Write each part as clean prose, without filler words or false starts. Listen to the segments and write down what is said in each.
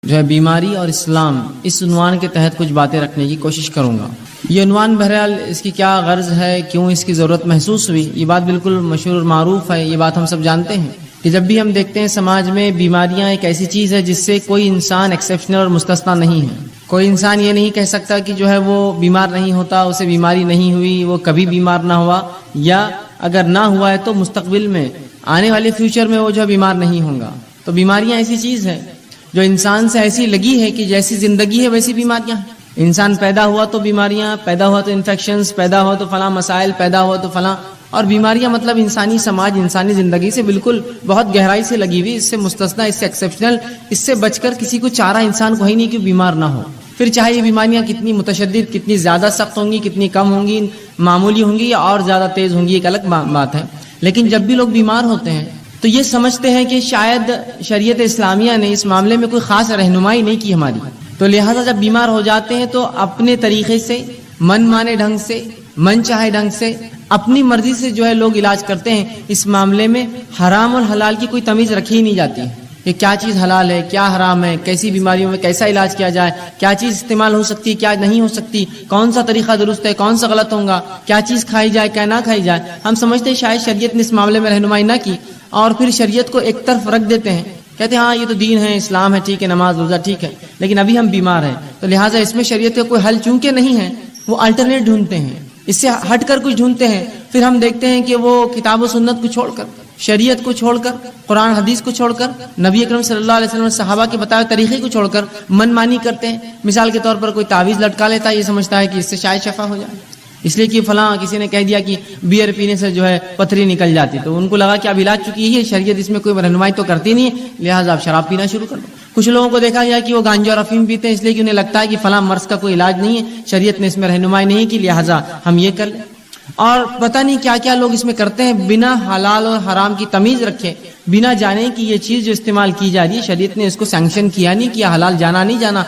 جو ہے بیماری اور اسلام، اس عنوان کے تحت کچھ باتیں رکھنے کی کوشش کروں گا۔ یہ عنوان بہرحال اس کی کیا غرض ہے، کیوں اس کی ضرورت محسوس ہوئی، یہ بات بالکل مشہور اور معروف ہے، یہ بات ہم سب جانتے ہیں کہ جب بھی ہم دیکھتے ہیں سماج میں بیماریاں ایک ایسی چیز ہے جس سے کوئی انسان ایکسیپشنل اور مستثنا نہیں ہے۔ کوئی انسان یہ نہیں کہہ سکتا کہ جو ہے وہ بیمار نہیں ہوتا، اسے بیماری نہیں ہوئی، وہ کبھی بیمار نہ ہوا، یا اگر نہ ہوا ہے تو مستقبل میں آنے والے فیوچر میں وہ جو بیمار نہیں ہوگا۔ تو بیماریاں ایسی چیز ہے جو انسان سے ایسی لگی ہے کہ جیسی زندگی ہے ویسی بیماریاں ہیں۔ انسان پیدا ہوا تو بیماریاں، پیدا ہوا تو انفیکشنز، پیدا ہوا تو فلاں مسائل، پیدا ہوا تو فلاں، اور بیماریاں مطلب انسانی سماج، انسانی زندگی سے بالکل بہت گہرائی سے لگی ہوئی، اس سے مستثنا، اس سے ایکسیپشنل، اس سے بچ کر کسی کو چارہ انسان کو ہی نہیں کہ بیمار نہ ہو۔ پھر چاہے یہ بیماریاں کتنی متشدد، کتنی زیادہ سخت ہوں گی، کتنی کم ہوں گی، معمولی ہوں گی یا اور زیادہ تیز ہوں گی، ایک الگ بات ہے، لیکن جب بھی لوگ بیمار ہوتے ہیں تو یہ سمجھتے ہیں کہ شاید شریعت اسلامیہ نے اس معاملے میں کوئی خاص رہنمائی نہیں کی ہماری، تو لہٰذا جب بیمار ہو جاتے ہیں تو اپنے طریقے سے، من مانے ڈھنگ سے، من چاہے ڈھنگ سے، اپنی مرضی سے جو ہے لوگ علاج کرتے ہیں۔ اس معاملے میں حرام اور حلال کی کوئی تمیز رکھی ہی نہیں جاتی کہ کیا چیز حلال ہے، کیا حرام ہے، کیسی بیماریوں میں کیسا علاج کیا جائے، کیا چیز استعمال ہو سکتی ہے، کیا نہیں ہو سکتی، کون سا طریقہ درست ہے، کون سا غلط ہوگا، کیا چیز کھائی جائے، کیا نہ کھائی جائے۔ ہم سمجھتے ہیں شاید شریعت نے اس معاملے میں رہنمائی نہ کی، اور پھر شریعت کو ایک طرف رکھ دیتے ہیں، کہتے ہیں ہاں یہ تو دین ہے، اسلام ہے، ٹھیک ہے، نماز روزہ ٹھیک ہے، لیکن ابھی ہم بیمار ہیں تو لہٰذا اس میں شریعت کا کوئی حل چونکہ نہیں ہے، وہ الٹرنیٹ ڈھونڈتے ہیں، اس سے ہٹ کر کچھ ڈھونڈتے ہیں۔ پھر ہم دیکھتے ہیں کہ وہ کتاب و سنت کو چھوڑ کر، شریعت کو چھوڑ کر، قرآن حدیث کو چھوڑ کر، نبی اکرم صلی اللہ علیہ وسلم صحابہ کے بتائے طریقے کو چھوڑ کر من مانی کرتے ہیں۔ مثال کے طور پر کوئی تعویذ لٹکا لیتا ہے، یہ سمجھتا ہے کہ اس سے شاید شفا ہو جائے، اس لیے کہ فلاں کسی نے کہہ دیا کہ بیئر پینے سے جو ہے پتھری نکل جاتی، تو ان کو لگا کہ اب علاج چکی ہے، شریعت اس میں کوئی رہنمائی تو کرتی نہیں ہے، لہٰذا آپ شراب پینا شروع کر دو۔ کچھ لوگوں کو دیکھا گیا کہ وہ گانجا اور افیم پیتے ہیں، اس لیے کہ انہیں لگتا ہے کہ فلاں مرض کا کوئی علاج نہیں ہے، شریعت نے اس میں رہنمائی نہیں کی، لہٰذا ہم یہ کر لیں۔ اور پتہ نہیں کیا کیا لوگ اس میں کرتے ہیں، بنا حلال اور حرام کی تمیز رکھے، بنا جانے کہ یہ چیز جو استعمال کی جا رہی ہے شریعت نے اس کو سینکشن کیا نہیں کیا، حلال جانا نہیں جانا،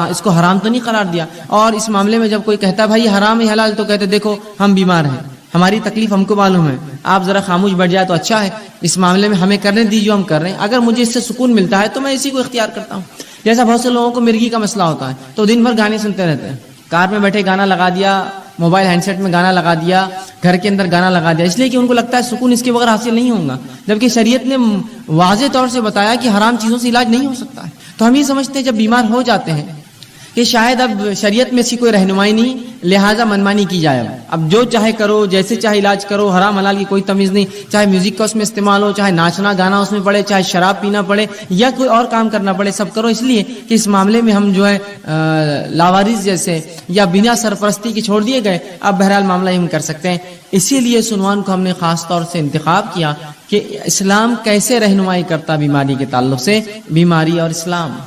اس کو حرام تو نہیں قرار دیا۔ اور اس معاملے میں جب کوئی کہتا ہے بھائی حرام ہے حلال، تو کہتے دیکھو ہم بیمار ہیں، ہماری تکلیف ہم کو معلوم ہے، آپ ذرا خاموش بیٹھ جائے تو اچھا ہے، اس معاملے میں ہمیں کرنے دیجیے، ہم کر رہے ہیں، اگر مجھے اس سے سکون ملتا ہے تو میں اسی کو اختیار کرتا ہوں۔ جیسا بہت سے لوگوں کو مرگی کا مسئلہ ہوتا ہے تو دن بھر گانے سنتے رہتے ہیں، کار میں بیٹھے گانا لگا دیا، موبائل ہینڈ سیٹ میں گانا لگا دیا، گھر کے اندر گانا لگا دیا، اس لیے کہ ان کو لگتا ہے سکون اس کے بغیر حاصل نہیں ہوگا، جبکہ شریعت نے واضح طور سے بتایا کہ حرام چیزوں سے علاج نہیں ہو سکتا ہے۔ تو ہم یہ سمجھتے ہیں جب بیمار ہو جاتے ہیں کہ شاید اب شریعت میں اس کی کوئی رہنمائی نہیں، لہٰذا منمانی کی جائے، اب جو چاہے کرو، جیسے چاہے علاج کرو، حرام حلال کی کوئی تمیز نہیں، چاہے میوزک کا اس میں استعمال ہو، چاہے ناچنا گانا اس میں پڑے، چاہے شراب پینا پڑے یا کوئی اور کام کرنا پڑے، سب کرو، اس لیے کہ اس معاملے میں ہم جو ہے لاوارث جیسے یا بنا سرپرستی کے چھوڑ دیے گئے، اب بہرحال معاملہ ہم کر سکتے ہیں۔ اسی لیے اس عنوان کو ہم نے خاص طور سے انتخاب کیا کہ اسلام کیسے رہنمائی کرتا بیماری کے تعلق سے، بیماری اور اسلام،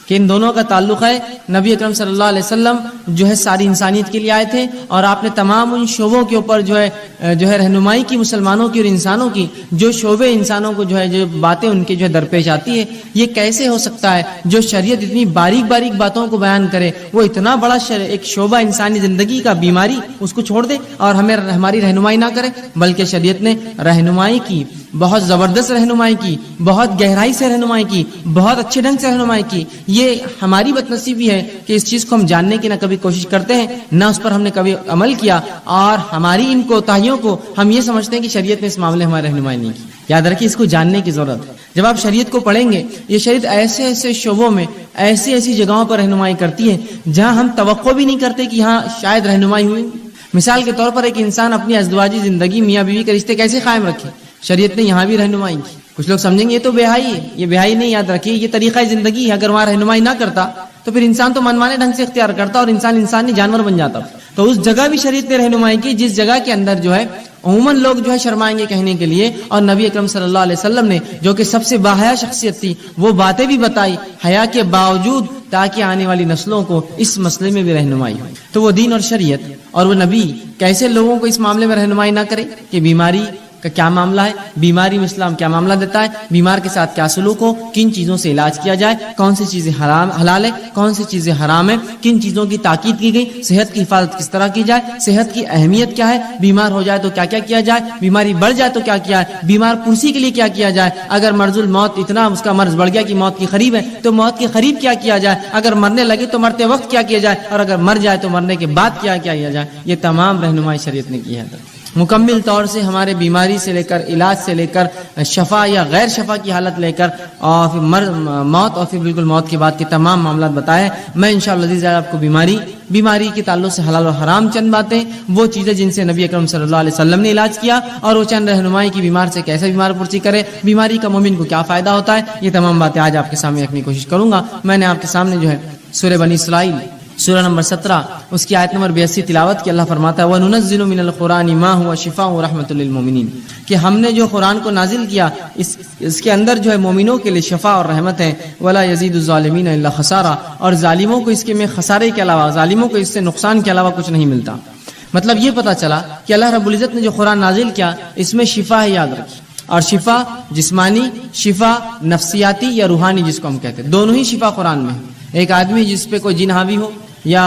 کہ ان دونوں کا تعلق ہے۔ نبی اکرم صلی اللہ علیہ وسلم جو ہے ساری انسانیت کے لیے آئے تھے، اور آپ نے تمام ان شعبوں کے اوپر جو ہے رہنمائی کی، مسلمانوں کی اور انسانوں کی، جو شعبے انسانوں کو جو ہے جو باتیں ان کے جو ہے درپیش آتی ہے، یہ کیسے ہو سکتا ہے جو شریعت اتنی باریک باریک باتوں کو بیان کرے، وہ اتنا بڑا ایک شعبہ انسانی زندگی کا بیماری اس کو چھوڑ دے اور ہمیں ہماری رہنمائی نہ کرے، بلکہ شریعت نے رہنمائی کی، بہت زبردست رہنمائی کی، بہت گہرائی سے رہنمائی کی، بہت اچھے ڈھنگ سے رہنمائی کی۔ یہ ہماری بدنصیبی ہے کہ اس چیز کو ہم جاننے کی نہ کبھی کوشش کرتے ہیں، نہ اس پر ہم نے کبھی عمل کیا، اور ہماری ان کوتاہیوں کو ہم یہ سمجھتے ہیں کہ شریعت نے اس معاملے ہماری رہنمائی نہیں کی۔ یاد رکھیے اس کو جاننے کی ضرورت ہے۔ جب آپ شریعت کو پڑھیں گے، یہ شریعت ایسے ایسے شعبوں میں، ایسی ایسی جگہوں پر رہنمائی کرتی ہے جہاں ہم توقع بھی نہیں کرتے کہ یہاں شاید رہنمائی ہوئی۔ مثال کے طور پر ایک انسان اپنی ازدواجی زندگی، میاں بیوی کے رشتے کیسے قائم رکھے، شریعت نے یہاں بھی رہنمائی کی۔ کچھ لوگ سمجھیں گے یہ تو بےحائی ہے، یہ بےحائی نہیں، یاد رکھیے یہ طریقہ زندگی ہے۔ اگر وہاں رہنمائی نہ کرتا تو پھر انسان تو منمانے ڈھنگ سے اختیار کرتا اور انسان نہیں جانور بن جاتا۔ تو اس جگہ بھی شریعت نے رہنمائی کی جس جگہ کے اندر جو ہے عموماً لوگ جو ہے شرمائیں گے کہنے کے لیے، اور نبی اکرم صلی اللہ علیہ وسلم نے جو کہ سب سے باحیا شخصیت تھی، وہ باتیں بھی بتائی حیا کے باوجود، تاکہ آنے والی نسلوں کو اس مسئلے میں بھی رہنمائی ہو۔ تو وہ دین اور شریعت اور وہ نبی کیسے لوگوں کو اس معاملے میں رہنمائی نہ کرے کہ بیماری کا کیا معاملہ ہے، بیماری میں اسلام کیا معاملہ دیتا ہے، بیمار کے ساتھ کیا سلوک ہو، کن چیزوں سے علاج کیا جائے، کون سی چیزیں حلال ہے، کون سی چیزیں حرام ہے، کن چیزوں کی تاکید کی گئی، صحت کی حفاظت کس طرح کی جائے، صحت کی اہمیت کیا ہے، بیمار ہو جائے تو کیا کیا کیا جائے، بیماری بڑھ جائے تو کیا کیا ہے، بیمار پرسی کے لیے کیا کیا جائے، اگر مرض الموت اتنا اس کا مرض بڑھ گیا کہ موت کی قریب ہے تو موت کے قریب کیا کیا جائے، اگر مرنے لگے تو مرتے وقت کیا کیا جائے، اور اگر مر جائے تو مرنے کے بعد کیا کیا جائے. یہ تمام رہنمائی شریعت نے کی ہے. مکمل طور سے ہمارے بیماری سے لے کر علاج سے لے کر شفا یا غیر شفا کی حالت لے کر اور پھر موت اور پھر بالکل موت کے بعد کے تمام معاملات بتائے. میں انشاءاللہ عزیز آپ کو بیماری کے تعلق سے حلال و حرام چند باتیں، وہ چیزیں جن سے نبی اکرم صلی اللہ علیہ وسلم نے علاج کیا، اور وہ چند رہنمائی کی بیمار سے کیسے بیمار پرسی کرے، بیماری کا مومن کو کیا فائدہ ہوتا ہے، یہ تمام باتیں آج آپ کے سامنے رکھنے کی کوشش کروں گا. میں نے آپ کے سامنے جو ہے سورہ بنی اسرائیل سورہ نمبر 17 اس کی آیت نمبر 82 تلاوت کی. اللہ فرماتا ہے وَنُنَزِّلُ مِنَ الْقُرْآنِ مَا هُوَ شِفَاءٌ وَرَحْمَةٌ لِّلْمُؤْمِنِينَ، کہ ہم نے جو قرآن کو نازل کیا اس کے اندر جو ہے مومنوں کے لیے شفا اور رحمت ہے. وَلَا يَزِيدُ الظَّالِمِينَ إِلَّا خَسَارًا، اور ظالموں کو اس کے میں خسارے کے علاوہ، ظالموں کو اس سے نقصان کے علاوہ کچھ نہیں ملتا. مطلب یہ پتہ چلا کہ اللہ رب العزت نے جو قرآن نازل کیا اس میں شفا ہے، یاد رکھیے. اور شفا جسمانی، شفا نفسیاتی یا روحانی جس کو ہم کہتے ہیں، دونوں ہی شفا قرآن میں ہے. ایک آدمی جس پہ کوئی جن حاوی ہو یا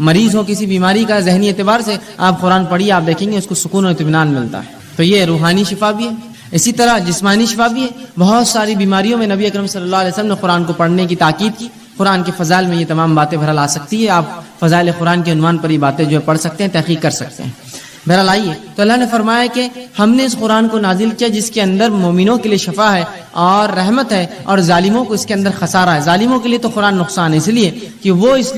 مریض ہو کسی بیماری کا، ذہنی اعتبار سے آپ قرآن پڑھیے، آپ دیکھیں گے اس کو سکون و اطمینان ملتا ہے. تو یہ روحانی شفا بھی ہے. اسی طرح جسمانی شفا بھی ہے. بہت ساری بیماریوں میں نبی اکرم صلی اللہ علیہ وسلم نے قرآن کو پڑھنے کی تاکید کی. قرآن کے فضائل میں یہ تمام باتیں بہرحال آ سکتی ہے. آپ فضائل قرآن کے عنوان پر یہ باتیں جو ہے پڑھ سکتے ہیں، تحقیق کر سکتے ہیں. بہرحال آئیے، تو اللہ نے فرمایا کہ ہم نے اس قرآن کو نازل کیا جس کے اندر مومنوں کے لیے شفا ہے اور رحمت ہے، اور ظالموں کو اس کے اندر خسارہ ہے. ظالموں کے لیے تو قرآن نقصان ہے، اس لیے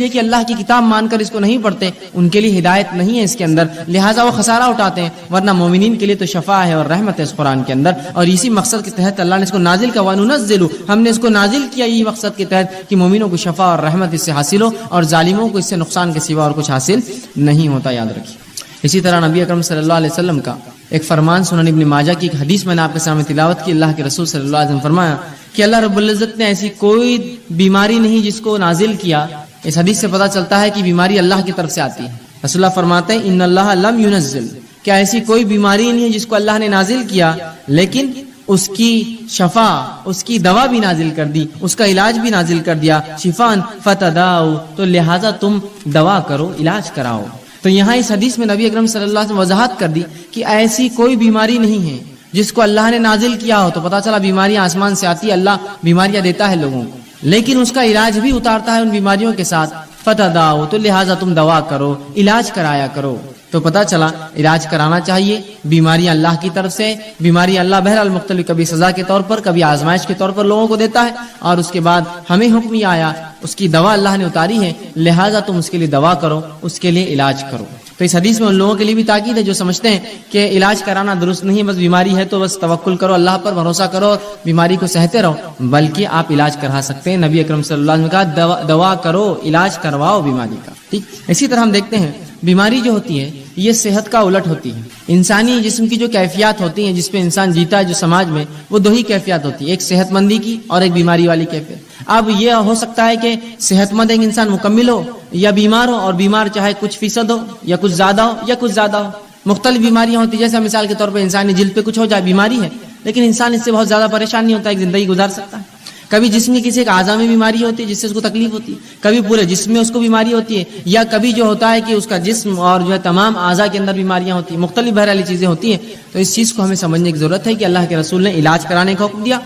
کہ اللہ کی کتاب مان کر اس کو نہیں پڑھتے، ان کے لیے ہدایت نہیں ہے اس کے اندر، لہٰذا وہ خسارہ اٹھاتے ہیں. ورنہ مومنین کے لیے تو شفا ہے اور رحمت ہے اس قرآن کے اندر. اور اسی مقصد کے تحت اللہ نے اس کو نازل کیا. وَنُنَزِّلُ، ہم نے اس کو نازل کیا یہ مقصد کے تحت کہ مومنوں کو شفا اور رحمت اس سے حاصل ہو، اور ظالموں کو اس سے نقصان کے سوا اور کچھ حاصل نہیں ہوتا. یاد رکھیے. اسی طرح نبی اکرم صلی اللہ علیہ وسلم کا ایک فرمان سنن ابن ماجہ کی ایک حدیث میں نے آپ کے سامنے تلاوت کی. اللہ کے رسول صلی اللہ علیہ وسلم فرمایا کہ اللہ رب العزت نے ایسی کوئی بیماری نہیں جس کو نازل کیا. اس حدیث سے پتہ چلتا ہے کہ بیماری اللہ کی طرف سے آتی ہے. رسول اللہ فرماتے ہیں ان اللہ لم ينزل، کہ ایسی کوئی بیماری نہیں ہے جس کو اللہ نے نازل کیا لیکن اس کی شفا، اس کی دوا بھی نازل کر دی، اس کا علاج بھی نازل کر دیا. شفان فتداؤ، تو لہٰذا تم دوا کرو، علاج کراؤ. تو یہاں اس حدیث میں نبی اکرم صلی اللہ علیہ وسلم وضاحت کر دی کہ ایسی کوئی بیماری نہیں ہے جس کو اللہ نے نازل کیا ہو. تو پتہ چلا بیماریاں آسمان سے آتی ہے، اللہ بیماریاں دیتا ہے لوگوں کو، لیکن اس کا علاج بھی اتارتا ہے ان بیماریوں کے ساتھ. فتداؤ، تو لہٰذا تم دوا کرو، علاج کرایا کرو. تو پتہ چلا علاج کرانا چاہیے. بیماریاں اللہ کی طرف سے، بیماری اللہ بہرحال مختلف، کبھی سزا کے طور پر، کبھی آزمائش کے طور پر لوگوں کو دیتا ہے، اور اس کے بعد ہمیں حکم یہ آیا، اس کی دوا اللہ نے اتاری ہے، لہٰذا تم اس کے لیے دوا کرو، اس کے لیے علاج کرو. تو اس حدیث میں ان لوگوں کے لیے بھی تاکید ہے جو سمجھتے ہیں کہ علاج کرانا درست نہیں ہے، بس بیماری ہے تو بس توکل کرو، اللہ پر بھروسہ کرو، بیماری کو سہتے رہو. بلکہ آپ علاج کرا سکتے ہیں. نبی اکرم صلی اللہ علیہ وسلم نے کہا دوا کرو، علاج کرواؤ بیماری کا. ٹھیک. اسی طرح ہم دیکھتے ہیں بیماری جو ہوتی ہے یہ صحت کا الٹ ہوتی ہے. انسانی جسم کی جو کیفیات ہوتی ہیں جس پہ انسان جیتا ہے جو سماج میں، وہ دو ہی کیفیات ہوتی ہیں، ایک صحت مندی کی اور ایک بیماری والی کیفیت. اب یہ ہو سکتا ہے کہ صحت مند ایک انسان مکمل ہو یا بیمار ہو، اور بیمار چاہے کچھ فیصد ہو یا کچھ زیادہ ہو یا کچھ زیادہ ہو. مختلف بیماریاں ہوتی ہیں، جیسے مثال کے طور پر انسانی جلد پہ کچھ ہو جائے، بیماری ہے، لیکن انسان اس سے بہت زیادہ پریشان نہیں ہوتا، ایک زندگی گزار سکتا ہے. کبھی جسم کی کسی ایک اعضاء میں بیماری ہوتی ہے جس سے اس کو تکلیف ہوتی ہے، کبھی پورے جسم میں اس کو بیماری ہوتی ہے، یا کبھی جو ہوتا ہے کہ اس کا جسم اور جو ہے تمام اعضاء کے اندر بیماریاں ہوتی ہیں، مختلف بہرحال چیزیں ہوتی ہیں. تو اس چیز کو ہمیں سمجھنے کی ضرورت ہے کہ اللہ کے رسول نے علاج کرانے کا حکم دیا.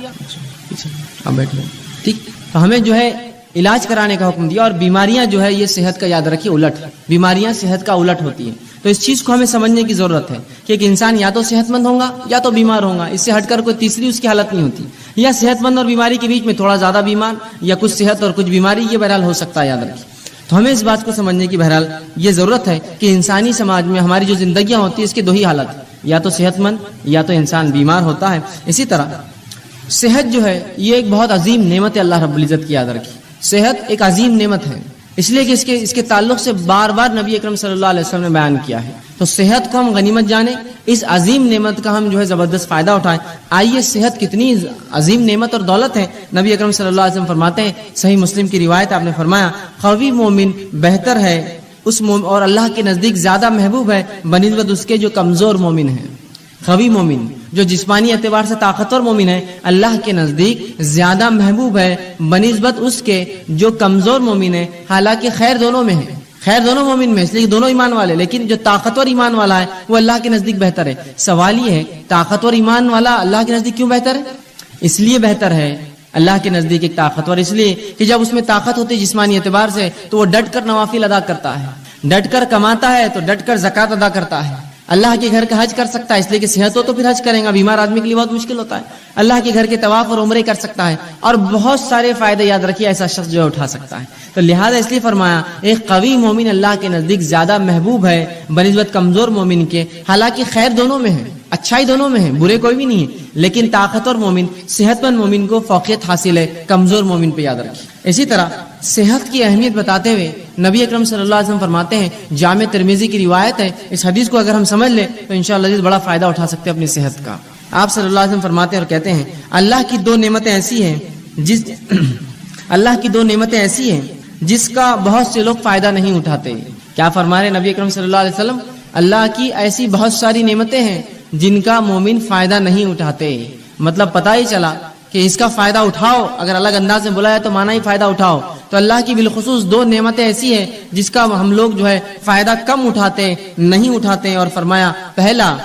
اب بیٹھو. ٹھیک. تو ہمیں جو ہے علاج کرانے کا حکم دیا، اور بیماریاں جو ہے یہ صحت کا، یاد رکھیے، الٹ، بیماریاں صحت کا الٹ ہوتی ہیں. تو اس چیز کو ہمیں سمجھنے کی ضرورت ہے کہ ایک انسان یا تو صحت مند ہوگا یا تو بیمار ہوگا، اس سے ہٹ کر کوئی تیسری اس کی حالت نہیں ہوتی. یا صحت مند اور بیماری کے بیچ میں تھوڑا زیادہ بیمار، یا کچھ صحت اور کچھ بیماری، یہ بہرحال ہو سکتا ہے، یاد رکھیے. تو ہمیں اس بات کو سمجھنے کی بہرحال یہ ضرورت ہے کہ انسانی سماج میں ہماری جو زندگیاں ہوتی ہیں اس کی دو ہی حالت ہے، یا تو صحت مند یا تو انسان بیمار ہوتا ہے. اسی طرح صحت جو ہے یہ ایک بہت عظیم نعمت ہے اللہ رب العزت کی. یاد رکھیے صحت ایک عظیم نعمت ہے، اس لیے کہ اس کے تعلق سے بار بار نبی اکرم صلی اللہ علیہ وسلم نے بیان کیا ہے. تو صحت کو ہم غنیمت جانیں، اس عظیم نعمت کا ہم جو ہے زبردست فائدہ اٹھائیں. آئیے صحت کتنی عظیم نعمت اور دولت ہے. نبی اکرم صلی اللہ علیہ وسلم فرماتے ہیں، صحیح مسلم کی روایت، آپ نے فرمایا قوی مومن بہتر ہے اس اور اللہ کے نزدیک زیادہ محبوب ہے بنسبت اس کے جو کمزور مومن ہیں. قوی مومن جو جسمانی اعتبار سے طاقتور مومن ہے اللہ کے نزدیک زیادہ محبوب ہے بنسبت اس کے جو کمزور مومن ہے، حالانکہ خیر دونوں میں ہے، خیر دونوں مومن میں، اس لیے دونوں ایمان والے، لیکن جو طاقتور ایمان والا ہے وہ اللہ کے نزدیک بہتر ہے۔ سوال یہ ہے طاقتور ایمان والا اللہ کے نزدیک کیوں بہتر ہے؟ اس لیے بہتر ہے اللہ کے نزدیک ایک طاقتور، اس لیے کہ جب اس میں طاقت ہوتی ہے جسمانی اعتبار سے تو وہ ڈٹ کر نوافل ادا کرتا ہے، ڈٹ کر کماتا ہے تو ڈٹ کر زکوٰۃ ادا کرتا ہے، اللہ کے گھر کا حج کر سکتا ہے، اس لیے کہ صحت ہو تو پھر حج کریں گا، بیمار آدمی کے لیے بہت مشکل ہوتا ہے، اللہ کے گھر کے طواف اور عمرے کر سکتا ہے، اور بہت سارے فائدے یاد رکھیے ایسا شخص جو ہے اٹھا سکتا ہے۔ تو لہٰذا اس لیے فرمایا ایک قوی مومن اللہ کے نزدیک زیادہ محبوب ہے بنسبت کمزور مومن کے، حالانکہ خیر دونوں میں ہے، اچھائی دونوں میں ہے، برے کوئی بھی نہیں ہے، لیکن طاقتور مومن، صحت مند مومن کو فوقیت حاصل ہے کمزور مومن پہ، یاد رکھیے۔ اسی طرح صحت کی اہمیت بتاتے ہوئے نبی اکرم صلی اللہ علیہ وسلم فرماتے ہیں، جامع ترمذی کی روایت ہے، اس حدیث کو اگر ہم سمجھ لیں تو انشاءاللہ بڑا فائدہ اٹھا سکتے ہیں اپنی صحت کا۔ آپ صلی اللہ علیہ وسلم فرماتے ہیں اور کہتے ہیں اللہ کی دو نعمتیں ایسی ہیں جس کا بہت سے لوگ فائدہ نہیں اٹھاتے۔ کیا فرما رہے نبی اکرم صلی اللہ علیہ وسلم؟ اللہ کی ایسی بہت ساری نعمتیں ہیں جن کا مومن فائدہ نہیں اٹھاتے، مطلب پتہ ہی چلا کہ اس کا فائدہ اٹھاؤ، اگر الگ انداز میں بولا ہے تو مانا ہی فائدہ اٹھاؤ۔ تو اللہ کی بالخصوص دو نعمتیں ایسی ہیں جس کا ہم لوگ جو ہے فائدہ کم اٹھاتے، نہیں اٹھاتے، اور فرمایا پہلا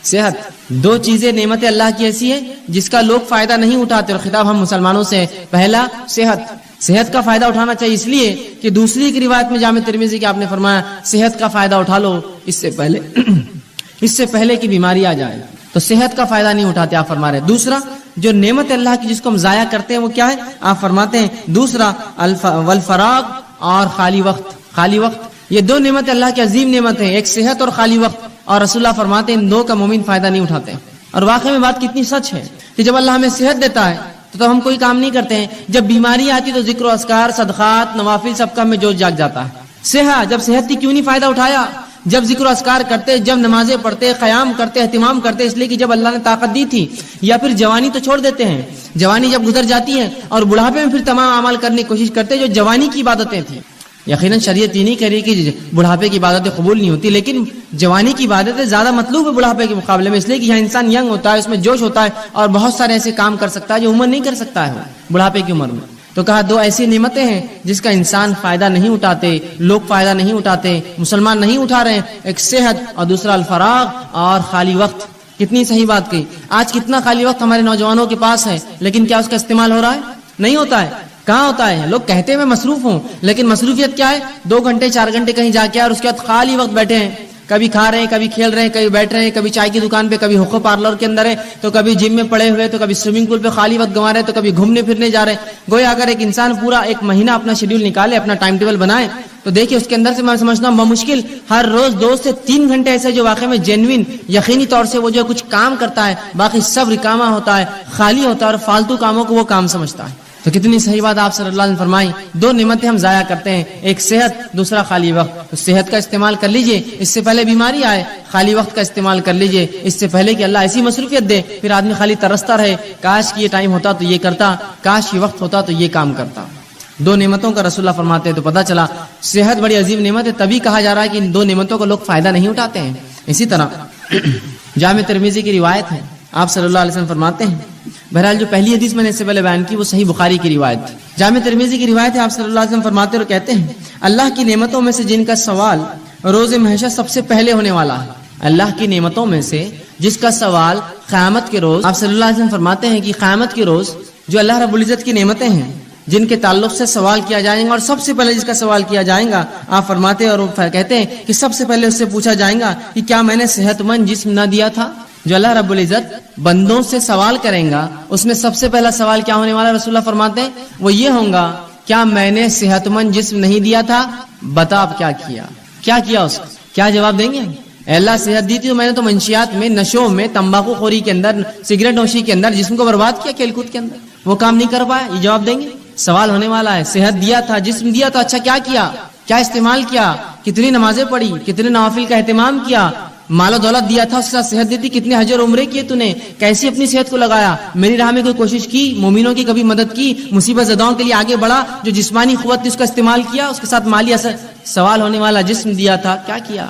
صحت۔ دو چیزیں نعمتیں اللہ کی ایسی ہیں جس کا لوگ فائدہ نہیں اٹھاتے، اور خطاب ہم مسلمانوں سے، پہلا صحت کا فائدہ اٹھانا چاہیے، اس لیے کہ دوسری کی روایت میں جامع ترمذی کی آپ نے فرمایا صحت کا فائدہ اٹھا لو اس سے پہلے کہ بیماری آ جائے، تو صحت کا فائدہ نہیں اٹھاتے آپ فرما رہے۔ دوسرا جو نعمت اللہ کی جس کو ہم ضائع کرتے ہیں وہ کیا ہے؟ آپ فرماتے ہیں دوسرا والفراغ اور خالی وقت، یہ دو نعمت اللہ کی عظیم نعمت ہیں، ایک صحت اور خالی وقت، اور رسول اللہ فرماتے ہیں ان دو کا مومن فائدہ نہیں اٹھاتے۔ اور واقعی میں بات کتنی سچ ہے کہ جب اللہ ہمیں صحت دیتا ہے تو ہم کوئی کام نہیں کرتے ہیں، جب بیماری آتی تو ذکر و اذکار، صدقات، نوافل سب کا میں جوش جاگ جاتا ہے۔ جب صحت کی کیوں نہیں فائدہ اٹھایا؟ جب ذکر و اذکار کرتے، جب نمازیں پڑھتے، قیام کرتے، اہتمام کرتے، اس لیے کہ جب اللہ نے طاقت دی تھی۔ یا پھر جوانی تو چھوڑ دیتے ہیں، جوانی جب گزر جاتی ہے اور بڑھاپے میں پھر تمام اعمال کرنے کی کوشش کرتے جو جوانی کی عبادتیں تھیں۔ یقیناً شریعت یہ نہیں کہہ رہی کہ بڑھاپے کی عبادتیں قبول نہیں ہوتی، لیکن جوانی کی عبادتیں زیادہ مطلوب ہے بڑھاپے کے مقابلے میں، اس لیے کہ یہاں انسان ینگ ہوتا ہے، اس میں جوش ہوتا ہے، اور بہت سارے ایسے کام کر سکتا ہے جو عمر نہیں کر سکتا ہے بڑھاپے کی عمر میں۔ تو کہا دو ایسی نعمتیں ہیں جس کا انسان فائدہ نہیں اٹھاتے، لوگ فائدہ نہیں اٹھاتے، مسلمان نہیں اٹھا رہے ہیں، ایک صحت اور دوسرا الفراغ اور خالی وقت۔ کتنی صحیح بات کہی۔ آج کتنا خالی وقت ہمارے نوجوانوں کے پاس ہے، لیکن کیا اس کا استعمال ہو رہا ہے؟ نہیں ہوتا ہے۔ کہاں ہوتا ہے؟ لوگ کہتے ہیں میں مصروف ہوں، لیکن مصروفیت کیا ہے؟ 2 گھنٹے 4 گھنٹے کہیں جا کے اور اس کے بعد خالی وقت بیٹھے ہیں، کبھی کھا رہے ہیں، کبھی کھیل رہے ہیں، کبھی بیٹھ رہے ہیں، کبھی چائے کی دکان پہ، کبھی حقوق پارلر کے اندر ہے، تو کبھی جم میں پڑے ہوئے، تو کبھی سوئمنگ پول پہ خالی وقت گنوا رہے، تو کبھی گھومنے پھرنے جا رہے ہیں۔ گویا اگر ایک انسان پورا 1 مہینہ اپنا شیڈیول نکالے، اپنا ٹائم ٹیبل بنائے، تو دیکھیں اس کے اندر سے میں سمجھتا ہوں بمشکل ہر روز 2 سے 3 گھنٹے ایسے جو واقعی میں جینوین یقینی طور سے وہ جو کچھ کام کرتا ہے، باقی سب رکامہ ہوتا ہے، خالی ہوتا ہے، اور فالتو کاموں کو وہ کام سمجھتا ہے۔ تو کتنی صحیح بات آپ صلی اللہ علیہ وسلم فرمائی، 2 نعمتیں ہم ضائع کرتے ہیں، ایک صحت، دوسرا خالی وقت۔ تو صحت کا استعمال کر لیجئے اس سے پہلے بیماری آئے، خالی وقت کا استعمال کر لیجئے اس سے پہلے کہ اللہ ایسی مصروفیت دے پھر آدمی خالی ترستا رہے، کاش کہ یہ ٹائم ہوتا تو یہ کرتا، کاش یہ وقت ہوتا تو یہ کام کرتا۔ 2 نعمتوں کا رسول اللہ فرماتے ہیں، تو پتہ چلا صحت بڑی عظیم نعمت ہے، تبھی کہا جا رہا ہے کہ ان 2 نعمتوں کا لوگ فائدہ نہیں اٹھاتے ہیں۔ اسی طرح جامع ترمذی کی روایت ہے، آپ صلی اللہ علیہ وسلم فرماتے ہیں، بہرحال جو پہلی حدیث میں نے اس سے پہلے بیان کی وہ صحیح بخاری کی روایت تھی، جامع ترمذی کی روایت ہے، آپ صلی اللہ علیہ وسلم فرماتے اور کہتے ہیں اللہ کی نعمتوں میں سے جن کا سوال روز محشر سب سے پہلے ہونے والا ہے، اللہ کی نعمتوں میں سے جس کا سوال قیامت کے روز، آپ صلی اللہ علیہ وسلم فرماتے ہیں کہ قیامت کے روز جو اللہ رب العزت کی نعمتیں ہیں جن کے تعلق سے سوال کیا جائے گا، اور سب سے پہلے جس کا سوال کیا جائے گا، آپ فرماتے ہیں اور کہتے ہیں کہ سب سے پہلے اس سے پوچھا جائے گا کہ کیا میں نے صحت مند جسم نہ دیا تھا؟ جو اللہ رب العزت بندوں سے سوال کریں گا اس میں سب سے پہلا سوال کیا ہونے والا، رسول اللہ فرماتے ہیں وہ یہ ہوگا کیا میں نے صحت مند جسم نہیں دیا تھا؟ بتا اب کیا کیا اس کو؟ کیا جواب دیں گے؟ اے اللہ صحت دی تھی تو میں نے تو منشیات میں، نشوں میں، تمباکو خوری کے اندر، سگریٹ نوشی کے اندر جسم کو برباد کیا، کھیل کود کے اندر، وہ کام نہیں کر پایا، یہ جواب دیں گے؟ سوال ہونے والا ہے، صحت دیا تھا، جسم دیا تو اچھا کیا استعمال کیا، کتنی نمازیں پڑھی، کتنے نوافل کا اہتمام کیا، مال و دولت دیا تھا اس کے ساتھ صحت دی تھی، کتنے حج اور عمرے کیے تو نے، کیسی اپنی صحت کو لگایا، میری راہ میں کوئی کوشش کی، مومنوں کی کبھی مدد کی، مصیبت زداؤں کے لیے آگے بڑھا، جو جسمانی قوت تھی اس کا استعمال کیا، اس کے ساتھ مالی اثر، سوال ہونے والا جسم دیا تھا کیا کیا،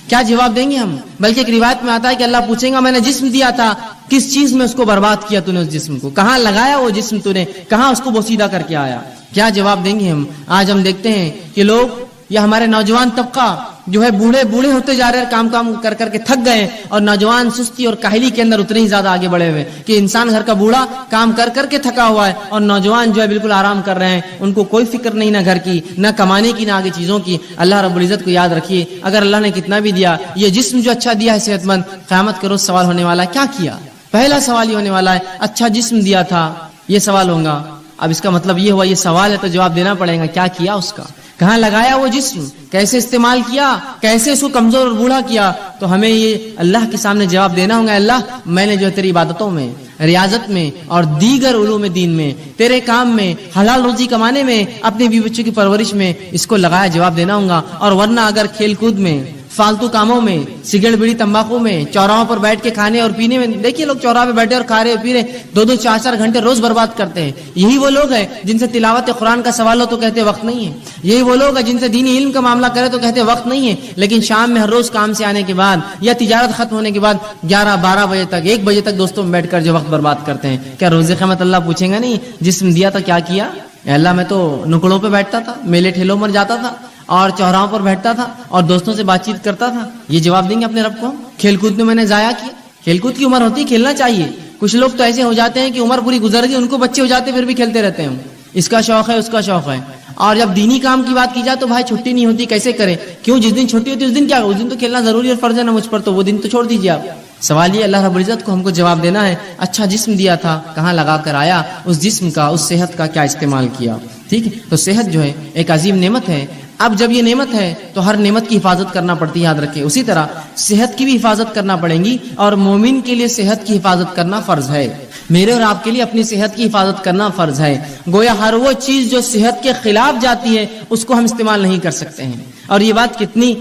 کیا جواب دیں گے ہم؟ بلکہ ایک روایت میں آتا ہے کہ اللہ پوچھیں گا میں نے جسم دیا تھا، کس چیز میں اس کو برباد کیا تو نے؟ اس جسم کو کہاں لگایا؟ وہ جسم تو نے کہاں اس کو بوسیدہ کر کے آیا؟ کیا جواب دیں گے ہم؟ آج ہم دیکھتے ہیں کہ لوگ یا ہمارے نوجوان طبقہ جو ہے بوڑھے ہوتے جا رہے ہیں، کام کر کے تھک گئے، اور نوجوان سستی اور کاہلی کے اندر اتنے ہی زیادہ آگے بڑھے ہوئے کہ انسان گھر کا بوڑھا کام کر کے تھکا ہوا ہے، اور نوجوان جو ہے بالکل آرام کر رہے ہیں، ان کو کوئی فکر نہیں، نہ گھر کی، نہ کمانے کی، نہ آگے چیزوں کی۔ اللہ رب العزت کو یاد رکھیے، اگر اللہ نے کتنا بھی دیا، یہ جسم جو اچھا دیا ہے صحت مند، قیامت کے روز سوال ہونے والا ہے کیا کیا؟ پہلا سوال یہ ہونے والا ہے، اچھا جسم دیا تھا، یہ سوال ہوگا۔ اب اس کا مطلب یہ ہوا یہ سوال ہے تو جواب دینا پڑے گا، کیا کیا اس کا؟ کہاں لگایا وہ جسم؟ کیسے استعمال کیا؟ کیسے اس کو کمزور اور بوڑھا کیا؟ تو ہمیں یہ اللہ کے سامنے جواب دینا ہوگا، اللہ میں نے جو تیری عبادتوں میں، ریاضت میں اور دیگر علوم دین میں، تیرے کام میں، حلال روزی کمانے میں، اپنے بیوی بچوں کی پرورش میں اس کو لگایا، جواب دینا ہوگا۔ اور ورنہ اگر کھیل کود میں، فالتو کاموں میں، سگریٹ بیڑی تمباکو میں، چوراہوں پر بیٹھ کے کھانے اور پینے میں، دیکھیے لوگ چوراہے پہ بیٹھے اور کھا رہے اور پی رہے، 2-2 4-4 گھنٹے روز برباد کرتے ہیں۔ یہی وہ لوگ ہیں جن سے تلاوت قرآن کا سوال ہو تو کہتے وقت نہیں ہے، یہی وہ لوگ ہیں جن سے دینی علم کا معاملہ کرے تو کہتے وقت نہیں ہے، لیکن شام میں ہر روز کام سے آنے کے بعد یا تجارت ختم ہونے کے بعد 11-12 بجے تک، 1 بجے تک دوستوں میں بیٹھ کر جو وقت برباد کرتے ہیں، کیا روز قیامت اللہ پوچھیں گا نہیں جسم دیا تھا کیا کیا؟ اے اللہ میں تو نکڑوں پہ بیٹھتا تھا، میلے ٹھیلوں پر جاتا تھا اور چوراہوں پر بیٹھتا تھا اور دوستوں سے بات چیت کرتا تھا، یہ جواب دیں گے اپنے رب کو؟ کھیل کود میں نے ضائع کیا، کھیل کود کی عمر ہوتی ہے، کھیلنا چاہیے۔ کچھ لوگ تو ایسے ہو جاتے ہیں کہ عمر پوری گزر گئی، ان کو بچے ہو جاتے پھر بھی کھیلتے رہتے ہیں، اس کا شوق ہے اس کا شوق ہے، اور جب دینی کام کی بات کی جائے تو بھائی چھٹی نہیں ہوتی، کیسے کرے؟ کیوں؟ جس دن چھٹی ہوتی ہے اس دن کیا؟ اس دن تو کھیلنا ضروری اور فرض ہے نا مجھ پر، تو وہ دن تو چھوڑ دیجیے آپ۔ سوال یہ اللہ رب العزت کو ہم کو جواب دینا ہے، اچھا جسم دیا تھا کہاں لگا کر آیا؟ اس جسم کا، اس صحت کا کیا استعمال کیا؟ ٹھیک ہے، تو صحت جو ہے ایک عظیم نعمت ہے۔ اب جب یہ نعمت ہے تو ہر نعمت کی حفاظت کرنا پڑتی ہے، یاد رکھیں۔ اسی طرح صحت کی بھی حفاظت کرنا پڑیں گی، اور مومن کے لیے صحت کی حفاظت کرنا فرض ہے۔ میرے اور آپ کے لیے اپنی صحت کی حفاظت کرنا فرض ہے۔ گویا ہر وہ چیز جو صحت کے خلاف جاتی ہے اس کو ہم استعمال نہیں کر سکتے ہیں۔ اور یہ بات کتنی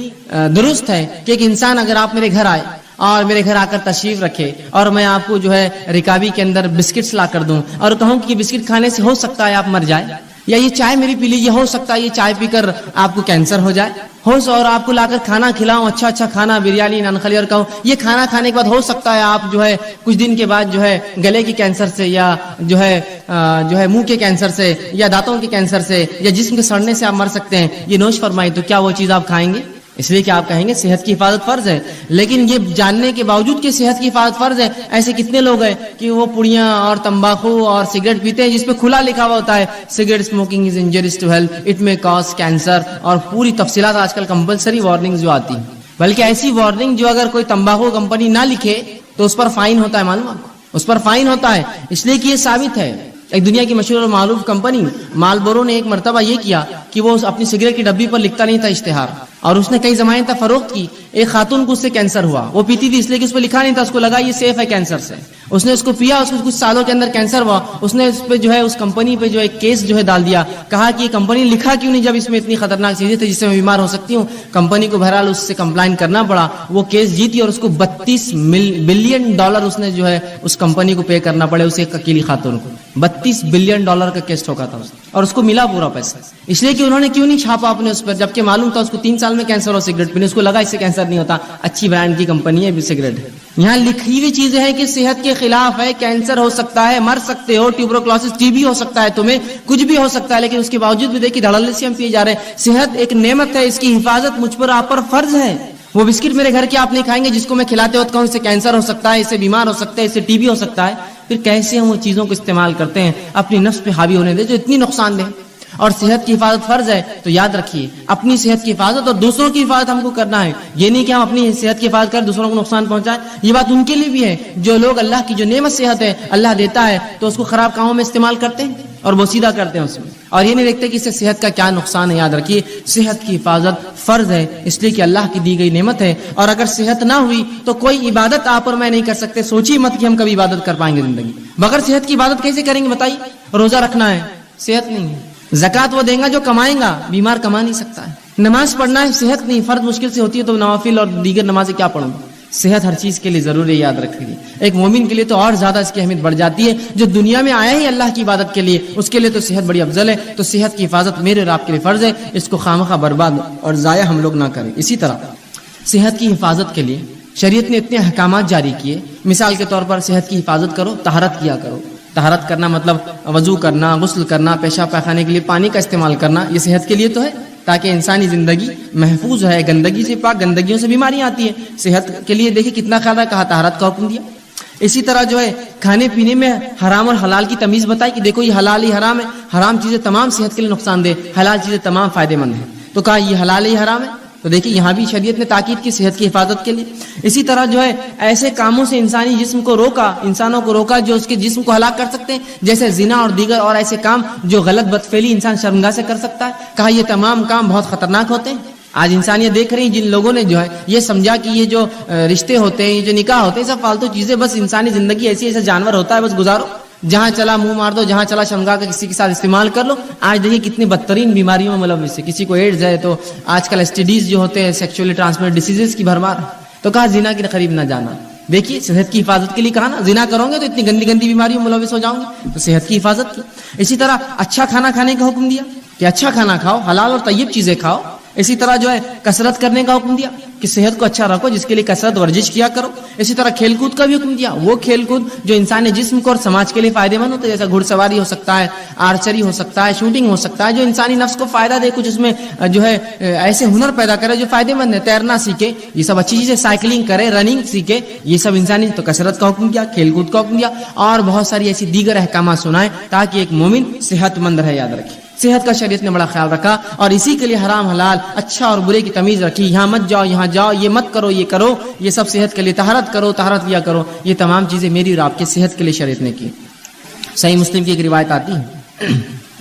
درست ہے کہ ایک انسان اگر آپ میرے گھر آئے اور میرے گھر آ کر تشریف رکھے اور میں آپ کو جو ہے رکابی کے اندر بسکٹس لا کر دوں اور کہوں کہ یہ بسکٹ کھانے سے ہو سکتا ہے آپ مر جائے، یا یہ چائے میری پی لیجیے، ہو سکتا ہے یہ چائے پی کر آپ کو کینسر ہو جائے، اور آپ کو لا کر کھانا کھلاؤں، اچھا کھانا، بریانی، نان خلی، اور کہوں یہ کھانا کھانے کے بعد ہو سکتا ہے آپ جو ہے کچھ دن کے بعد جو ہے گلے کی کینسر سے، یا جو ہے منہ کے کینسر سے، یا دانتوں کے کینسر سے، یا جسم کے سڑنے سے آپ مر سکتے ہیں، یہ نوش فرمائی، تو کیا وہ چیز آپ کھائیں گے؟ اس لیے کہ آپ کہیں گے صحت کی حفاظت فرض ہے۔ لیکن یہ جاننے کے باوجود کہ صحت کی حفاظت فرض ہے، ایسے کتنے لوگ ہیں کہ وہ پڑیاں اور تمباکو اور سگریٹ پیتے ہیں جس پہ کھلا لکھا ہوا ہوتا ہے cigarette smoking is injurious to health, it may cause cancer, اور پوری تفصیلات آج کل کمپلسری وارننگ جو آتی ہے، بلکہ ایسی وارننگ جو اگر کوئی تمباکو کمپنی نہ لکھے تو اس پر فائن ہوتا ہے، معلوم آپ کو؟ اس پر فائن ہوتا ہے، اس لیے کہ یہ ثابت ہے۔ ایک دنیا کی مشہور اور معروف کمپنی مالبورو نے ایک مرتبہ یہ کیا کہ وہ اپنی سگریٹ کی ڈبی پر لکھتا نہیں تھا اشتہار، اور اس نے کئی زمانے تک فروخت کی۔ ایک خاتون کو اس سے کینسر ہوا، وہ پیتی تھی اس لیے کہ اس پہ لکھا نہیں تھا، اس کو لگا یہ سیف ہے کینسر سے، اس نے اس کو پیا، اس کو کچھ سالوں کے اندر کینسر ہوا، اس نے اس پہ جو ہے اس کمپنی پہ جو ایک کیس جو ہے ڈال دیا، کہا کہ یہ کمپنی لکھا کیوں نہیں جب اس میں اتنی خطرناک چیزیں تھیں جس سے میں بیمار ہو سکتی ہوں۔ کمپنی کو بہرحال اس سے کمپلائن کرنا پڑا، وہ کیس جیتی اور اس کو $32 بلین اس نے جو ہے اس کمپنی کو پے کرنا پڑے، اسے ایک اکیلی خاتون کو $32 بلین کا کیس ٹھوکا تھا اور اس کو ملا پورا پیسہ، اس لیے کہ انہوں نے کیوں نہیں چھاپا اپنے اس پر، جبکہ معلوم تھا اس کو 3 سال میں کینسر ہو سگریٹ پینے، اس کو لگا اس سے کینسر نہیں ہوتا، اچھی برانڈ کی کمپنی ہے بھی سگریٹ ہے۔ یہاں لکھی ہوئی چیزیں ہیں کہ صحت کے خلاف ہے، کینسر ہو سکتا ہے، مر سکتے ہو، ٹیوبروکلوسس ٹی بی ہو سکتا ہے، تمہیں کچھ بھی ہو سکتا ہے، لیکن اس کے باوجود بھی دیکھیے دھڑلے سے ہم پیے جا رہے ہیں۔ صحت ایک نعمت ہے، اس کی حفاظت مجھ پر آپ پر فرض ہے۔ وہ بسکٹ میرے گھر کے آپ نہیں کھائیں گے جس کو میں کھلاتے وقت کہوں اس سے کینسر ہو سکتا ہے، اس سے بیمار ہو سکتا ہے، اس سے ٹی بی ہو سکتا ہے، پھر کیسے ہم وہ چیزوں کو استعمال کرتے ہیں اپنی نفس پہ حاوی ہونے دے جو اتنی نقصان دہ۔ اور صحت کی حفاظت فرض ہے، تو یاد رکھیے اپنی صحت کی حفاظت اور دوسروں کی حفاظت ہم کو کرنا ہے۔ یہ نہیں کہ ہم اپنی صحت کی حفاظت کر دوسروں کو نقصان پہنچائیں، یہ بات ان کے لیے بھی ہے جو لوگ اللہ کی جو نعمت صحت ہے اللہ دیتا ہے تو اس کو خراب کاموں میں استعمال کرتے ہیں اور بوسیدہ کرتے ہیں اس میں، اور یہ نہیں دیکھتے کہ اس سے صحت کا کیا نقصان ہے۔ یاد رکھیے صحت کی حفاظت فرض ہے، اس لیے کہ اللہ کی دی گئی نعمت ہے، اور اگر صحت نہ ہوئی تو کوئی عبادت آپ اور میں نہیں کر سکتے۔ سوچیے مت کہ ہم کبھی عبادت کر پائیں گے زندگی بغیر صحت کی عبادت کیسے کریں گے بتائیے؟ روزہ رکھنا ہے، صحت نہیں ہے، زکات وہ دیں گا جو کمائیں گا، بیمار کما نہیں سکتا ہے، نماز پڑھنا ہے، صحت نہیں، فرض مشکل سے ہوتی ہے تو نوافل اور دیگر نمازیں کیا پڑھوں؟ صحت ہر چیز کے لیے ضروری ہے، یاد رکھیے۔ ایک مومن کے لیے تو اور زیادہ اس کی اہمیت بڑھ جاتی ہے، جو دنیا میں آیا ہی اللہ کی عبادت کے لیے، اس کے لیے تو صحت بڑی افضل ہے۔ تو صحت کی حفاظت میرے اور آپ کے لیے فرض ہے، اس کو خامخواہ برباد اور ضائع ہم لوگ نہ کریں۔ اسی طرح صحت کی حفاظت کے لیے شریعت نے اتنے احکامات جاری کیے. مثال کے طور پر صحت کی حفاظت کرو، طہارت کیا کرو. طہارت کرنا مطلب وضو کرنا، غسل کرنا، پیشاب پاخانے کے لیے پانی کا استعمال کرنا. یہ صحت کے لیے تو ہے تاکہ انسانی زندگی محفوظ ہے. گندگی سے پاک، گندگیوں سے بیماریاں آتی ہیں. صحت کے لیے دیکھیں کتنا خیال ہے، کہا طہارت کا حکم دیا. اسی طرح جو ہے کھانے پینے میں حرام اور حلال کی تمیز بتائی کہ دیکھو یہ حلال ہی حرام ہے. حرام چیزیں تمام صحت کے لیے نقصان دہ، حلال چیزیں تمام فائدے مند ہیں. تو کہا یہ حلال ہی حرام ہے. تو دیکھیں یہاں بھی شریعت نے تاکید کی صحت کی حفاظت کے لیے. اسی طرح جو ہے ایسے کاموں سے انسانی جسم کو روکا، انسانوں کو روکا جو اس کے جسم کو ہلاک کر سکتے ہیں، جیسے زنا اور دیگر اور ایسے کام جو غلط بدفعلی انسان شرمگاہ سے کر سکتا ہے. کہا یہ تمام کام بہت خطرناک ہوتے ہیں. آج انسانیت دیکھ رہی ہیں جن لوگوں نے جو ہے یہ سمجھا کہ یہ جو رشتے ہوتے ہیں، یہ جو نکاح ہوتے ہیں، سب فالتو چیزیں، بس انسانی زندگی ایسی ایسا جانور ہوتا ہے، بس گزارو، جہاں چلا منہ مار دو، جہاں چلا شرمگاہ کا کسی کے ساتھ استعمال کر لو. آج دیکھیے کتنی بدترین بیماریوں میں ملوث ہے. کسی کو ایڈز ہے تو آج کل STDs جو ہوتے ہیں، سیکچولی ٹرانسمیٹڈ ڈیزیزز کی بھرمار. تو کہا زنا کے قریب نہ جانا. دیکھیے صحت کی حفاظت کے لیے کہا نا، زنا کرو گے تو اتنی گندی گندی بیماریوں میں ملوث ہو جاؤں گے. تو صحت کی حفاظت کی. اسی طرح اچھا کھانا کھانے کا حکم دیا کہ اچھا کھانا کھاؤ، حلال اور طیب چیزیں کھاؤ. اسی طرح جو ہے کثرت کرنے کا حکم دیا کہ صحت کو اچھا رکھو، جس کے لیے کثرت ورزش کیا کرو. اسی طرح کھیل کود کا بھی حکم دیا، وہ کھیل کود جو انسانی جسم کو اور سماج کے لیے فائدے مند ہوتا ہے، جیسا گھڑ سواری ہو سکتا ہے، آرچری ہو سکتا ہے، شوٹنگ ہو سکتا ہے، جو انسانی نفس کو فائدہ دے، کچھ اس میں جو ہے ایسے ہنر پیدا کرے جو فائدے مند ہے. تیرنا سیکھے، یہ سب اچھی چیزیں، سائیکلنگ کرے، رننگ سیکھے، یہ سب انسانی. تو کثرت کا حکم دیا، کھیل کود کا حکم دیا، اور بہت ساری ایسی دیگر احکامات سنائے تاکہ ایک مومن صحت مند رہے. یاد رکھیے صحت کا شریعت نے بڑا خیال رکھا، اور اسی کے لیے حرام حلال، اچھا اور برے کی تمیز رکھی. یہاں مت جاؤ، یہاں جاؤ، یہ مت کرو، یہ کرو، یہ سب صحت کے لیے. طہارت کرو، طہارت لیا کرو. یہ تمام چیزیں میری اور آپ کی صحت کے لیے شریعت نے کی. صحیح مسلم کی ایک روایت آتی ہے،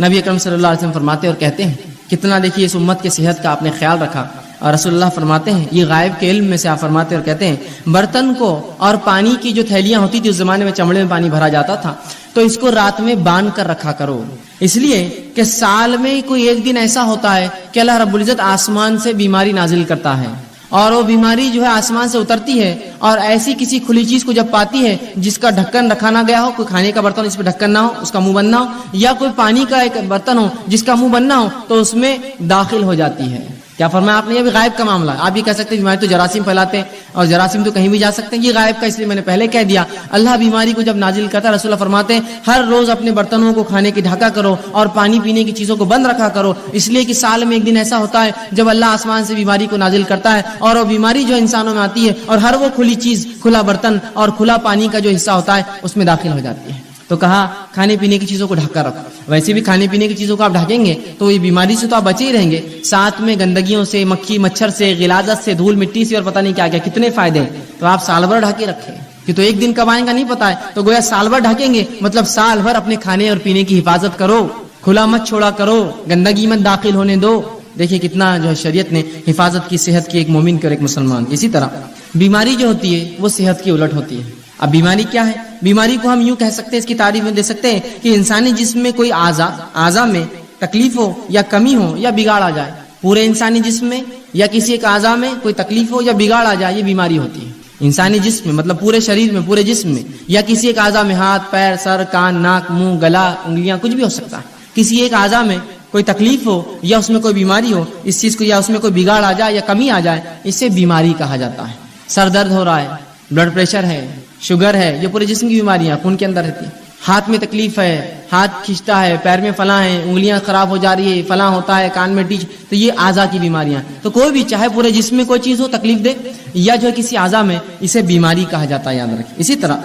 نبی اکرم صلی اللہ علیہ وسلم فرماتے اور کہتے ہیں کتنا دیکھیے اس امت کے صحت کا آپ نے خیال رکھا. اور رسول اللہ فرماتے ہیں، یہ غائب کے علم میں سے آپ فرماتے اور کہتے ہیں، برتن کو اور پانی کی جو تھیلیاں ہوتی تھی اس زمانے میں چمڑے میں پانی بھرا جاتا تھا، تو اس کو رات میں باندھ کر رکھا کرو. اس لیے کہ سال میں کوئی ایک دن ایسا ہوتا ہے کہ اللہ رب العزت آسمان سے بیماری نازل کرتا ہے، اور وہ بیماری جو ہے آسمان سے اترتی ہے، اور ایسی کسی کھلی چیز کو جب پاتی ہے جس کا ڈھکن رکھا نہ گیا ہو، کوئی کھانے کا برتن اس پہ ڈھکن نہ ہو، اس کا منہ بند نہ ہو، یا کوئی پانی کا ایک برتن ہو جس کا منہ بند نہ ہو، تو اس میں داخل ہو جاتی ہے. کیا فرمایا آپ نے؟ یہ بھی غائب کا معاملہ ہے. آپ یہ کہہ سکتے ہیں بیماری تو جراثیم پھیلاتے ہیں، اور جراثیم تو کہیں بھی جا سکتے ہیں. یہ غائب کا اس لیے میں نے پہلے کہہ دیا. اللہ بیماری کو جب نازل کرتا ہے، رسول اللہ فرماتے ہیں ہر روز اپنے برتنوں کو کھانے کی ڈھکا کرو اور پانی پینے کی چیزوں کو بند رکھا کرو. اس لیے کہ سال میں ایک دن ایسا ہوتا ہے جب اللہ آسمان سے بیماری کو نازل کرتا ہے، اور وہ بیماری جو انسانوں میں آتی ہے، اور ہر وہ کھلی چیز، کھلا برتن اور کھلا پانی کا جو حصہ ہوتا ہے اس میں داخل ہو جاتی ہے. تو کہا کھانے پینے کی چیزوں کو ڈھک کر رکھو. ویسے بھی کھانے پینے کی چیزوں کو آپ ڈھکیں گے تو یہ بیماری سے تو آپ بچے ہی رہیں گے، ساتھ میں گندگیوں سے، مکھی مچھر سے، غلاظت سے، دھول مٹی سے، اور پتہ نہیں کیا کیا کتنے فائدے ہیں. تو آپ سال بھر ڈھکے رکھیں کہ تو ایک دن کب آئیں گا نہیں پتا ہے، تو گویا سال بھر ڈھکیں گے، مطلب سال بھر اپنے کھانے اور پینے کی حفاظت کرو، کھلا مت چھوڑا کرو، گندگی مت داخل ہونے دو. دیکھیے کتنا جو ہے شریعت نے حفاظت کی صحت کی ایک مومن کی اور ایک مسلمان کی. اسی طرح بیماری جو ہوتی ہے وہ صحت کی الٹ ہوتی ہے. اب بیماری کیا ہے؟ بیماری کو ہم یوں کہہ سکتے ہیں، اس کی تعریف میں دے سکتے ہیں کہ انسانی جسم میں کوئی اعضاء میں تکلیف ہو یا کمی ہو یا بگاڑ آ جائے. پورے انسانی جسم میں یا کسی ایک اعضاء میں کوئی تکلیف ہو یا بگاڑ آ جائے، یہ بیماری ہوتی ہے. انسانی جسم میں مطلب پورے شریر میں، پورے جسم میں، یا کسی ایک اعضاء میں، ہاتھ، پیر، سر، کان، ناک، منہ، گلا، انگلیاں، کچھ بھی ہو سکتا ہے. کسی ایک اعضاء میں کوئی تکلیف ہو یا اس میں کوئی بیماری ہو، اس چیز کو یا اس میں کوئی بگاڑ آ جائے یا کمی آ جائے، اسے بیماری کہا جاتا ہے. سر درد ہو رہا ہے، بلڈ پریشر ہے، شوگر ہے، یہ پورے جسم کی بیماریاں خون کے اندر رہتی ہیں. ہاتھ میں تکلیف ہے، ہاتھ کھینچتا ہے، پیر میں فلاں ہے، انگلیاں خراب ہو جا رہی ہے، فلاں ہوتا ہے، کان میں ٹیچ، تو یہ اعضاء کی بیماریاں. تو کوئی بھی چاہے پورے جسم میں کوئی چیز ہو تکلیف دے یا جو ہے کسی اعضاء میں، اسے بیماری کہا جاتا ہے. یاد رکھیں. اسی طرح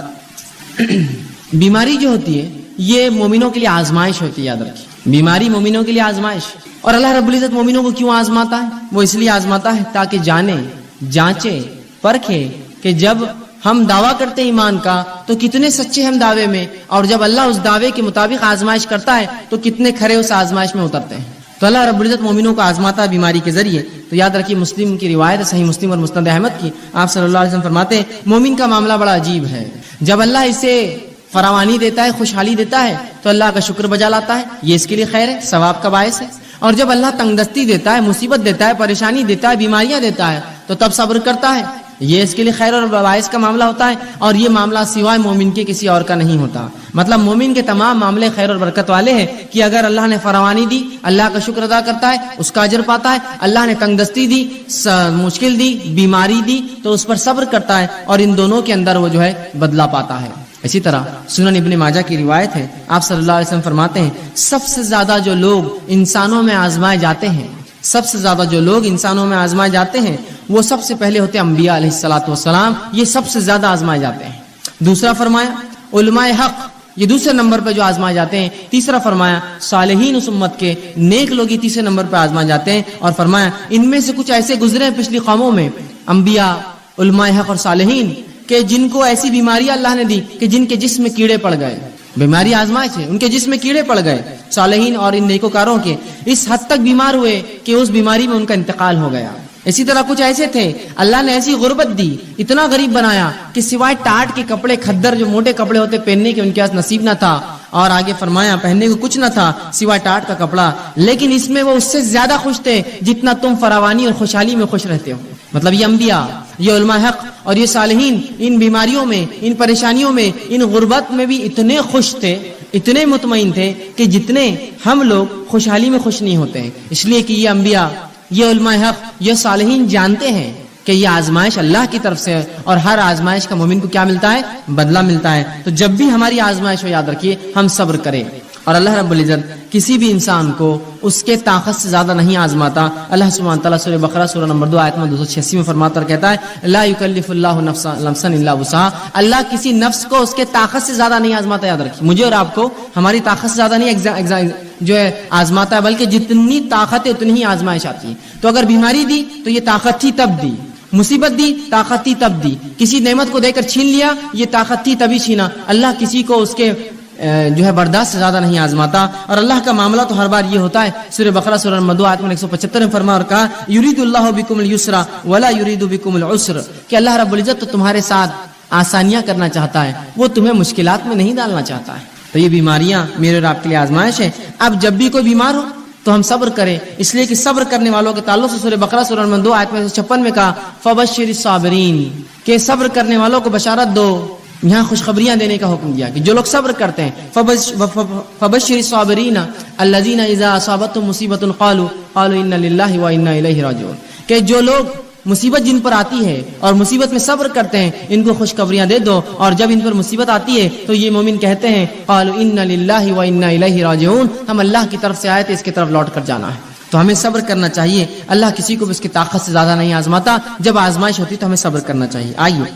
بیماری جو ہوتی ہے یہ مومنوں کے لیے آزمائش ہوتی ہے. یاد رکھیں، بیماری مومنوں کے لیے آزمائش. اور اللہ رب العزت مومنوں کو کیوں آزماتا ہے؟ وہ اس لیے آزماتا ہے تاکہ جانے، جانچے، پرکھے کہ جب ہم دعویٰ کرتے ہیں ایمان کا تو کتنے سچے ہم دعوے میں، اور جب اللہ اس دعوے کے مطابق آزمائش کرتا ہے تو کتنے کھرے اس آزمائش میں اترتے ہیں. تو اللہ رب العزت مومنوں کو آزماتا ہے بیماری کے ذریعے. تو یاد رکھیے مسلم کی روایت، صحیح مسلم اور مسند احمد کی، آپ صلی اللہ علیہ وسلم فرماتے ہیں مومن کا معاملہ بڑا عجیب ہے. جب اللہ اسے فراوانی دیتا ہے، خوشحالی دیتا ہے، تو اللہ کا شکر بجا لاتا ہے، یہ اس کے لیے خیر ہے، ثواب کا باعث ہے. اور جب اللہ تنگ دستی دیتا ہے، مصیبت دیتا ہے، پریشانی دیتا ہے، بیماریاں دیتا ہے، تو تب صبر کرتا ہے یہ اس کے لیے خیر اور باعث کا معاملہ ہوتا ہے، اور یہ معاملہ سوائے مومن کے کسی اور کا نہیں ہوتا. مطلب مومن کے تمام معاملے خیر اور برکت والے ہیں کہ اگر اللہ نے فراوانی دی اللہ کا شکر ادا کرتا ہے، اس کا اجر پاتا ہے. اللہ نے تنگ دستی دی، مشکل دی، بیماری دی تو اس پر صبر کرتا ہے، اور ان دونوں کے اندر وہ جو ہے بدلہ پاتا ہے. اسی طرح سنن ابن ماجہ کی روایت ہے، آپ صلی اللہ علیہ وسلم فرماتے ہیں سب سے زیادہ جو لوگ انسانوں میں آزمائے جاتے ہیں، سب سے زیادہ جو لوگ انسانوں میں آزمائے جاتے ہیں وہ سب سے پہلے ہوتے ہیں انبیاء علیہ الصلوۃ والسلام. یہ سب سے زیادہ آزمائے جاتے ہیں. دوسرا فرمایا علماء حق، یہ دوسرے نمبر پہ جو آزمائے جاتے ہیں. تیسرا فرمایا صالحین اس امت کے نیک لوگ، یہ تیسرے نمبر پہ آزمائے جاتے ہیں. اور فرمایا ان میں سے کچھ ایسے گزرے ہیں پچھلی قوموں میں، انبیاء، علماء حق اور صالحین، کہ جن کو ایسی بیماریاں اللہ نے دی کہ جن کے جسم میں کیڑے پڑ گئے. بیماری آزمائش ہے، ان کے جسم میں کیڑے پڑ گئے. صالحین اور ان نیکوکاروں کے اس حد تک بیمار ہوئے کہ اس بیماری میں ان کا انتقال ہو گیا. اسی طرح کچھ ایسے تھے اللہ نے ایسی غربت دی، اتنا غریب بنایا کہ سوائے ٹاٹ کے کپڑے، کھدر جو موٹے کپڑے ہوتے پہننے کے ان کے پاس نصیب نہ تھا، اور آگے فرمایا پہننے کو کچھ نہ تھا سوائے ٹاٹ کا کپڑا. لیکن اس میں وہ اس سے زیادہ خوش تھے جتنا تم فراوانی اور خوشحالی میں خوش رہتے ہو. مطلب یہ انبیاء، یہ علماء حق اور یہ صالحین ان بیماریوں میں، ان پریشانیوں میں، ان غربت میں بھی اتنے خوش تھے، اتنے مطمئن تھے کہ جتنے ہم لوگ خوشحالی میں خوش نہیں ہوتے ہیں. اس لیے کہ یہ انبیاء، یہ علماء حق، یہ صالحین جانتے ہیں کہ یہ آزمائش اللہ کی طرف سے ہے، اور ہر آزمائش کا مومن کو کیا ملتا ہے؟ بدلہ ملتا ہے. تو جب بھی ہماری آزمائش ہو یاد رکھیے ہم صبر کریں. اور اللہ رب العزت کسی بھی انسان کو اس کے طاقت سے زیادہ نہیں آزماتا. اللہ سبحانہ تعالیٰ سورہ بقرہ سورہ نمبر 2 آیت نمبر 286 میں فرماتا اور کہتا ہے لا یکلف اللہ نفسا الا وسعها. اللہ کسی نفس کو اس کے طاقت سے زیادہ نہیں آزماتا. یاد رکھیے مجھے اور آپ کو ہماری طاقت سے زیادہ نہیں جو ہے آزماتا ہے، بلکہ جتنی طاقت ہے اتنی ہی آزمائش آتی ہے. تو اگر بیماری دی تو یہ طاقت تھی تب دی، مصیبت دی طاقت تھی تب دی، کسی نعمت کو دے کر چھین لیا یہ طاقت تھی تبھی چھینا. اللہ کسی کو اس کے جو ہے برداشت سے زیادہ نہیں آزماتا. اور اللہ کا معاملہ تو ہر بار یہ ہوتا ہے. سورہ بقرہ سورہ نمبر 2 آیت نمبر 175 میں فرمایا اور کہا یرید اللہ بکم اليسر ولا یرید بکم العسر، کہ اللہ رب العزت تو تمہارے ساتھ آسانیاں کرنا چاہتا ہے، وہ تمہیں مشکلات میں نہیں ڈالنا چاہتا ہے. تو یہ بیماریاں میرے اور آپ کے لیے آزمائش ہے. اب جب بھی کوئی بیمار ہو تو ہم صبر کریں، اس لیے کہ صبر کرنے والوں کے تعلق سے سورہ بقرہ سورہ نمبر 2 آیت 156 میں کہا فبشر الصابرین، کہ صبر کرنے والوں کو بشارت دو. یہاں خوشخبریاں دینے کا حکم دیا کہ جو لوگ صبر کرتے ہیں فبشر الصابرین الذین اذا اصابتهم مصیبۃ قالوا انا للہ وانا الیہ راجعون، کہ جو لوگ مصیبت جن پر آتی ہے اور مصیبت میں صبر کرتے ہیں ان کو خوشخبریاں دے دو، اور جب ان پر مصیبت آتی ہے تو یہ مومن کہتے ہیں قالوا انا للہ وانا الیہ راجعون، ہم اللہ کی طرف سے آئے تھے، اس کی طرف لوٹ کر جانا ہے. تو ہمیں صبر کرنا چاہیے. اللہ کسی کو بھی اس کی طاقت سے زیادہ نہیں آزماتا. جب آزمائش ہوتی تو ہمیں صبر کرنا چاہیے. آئیے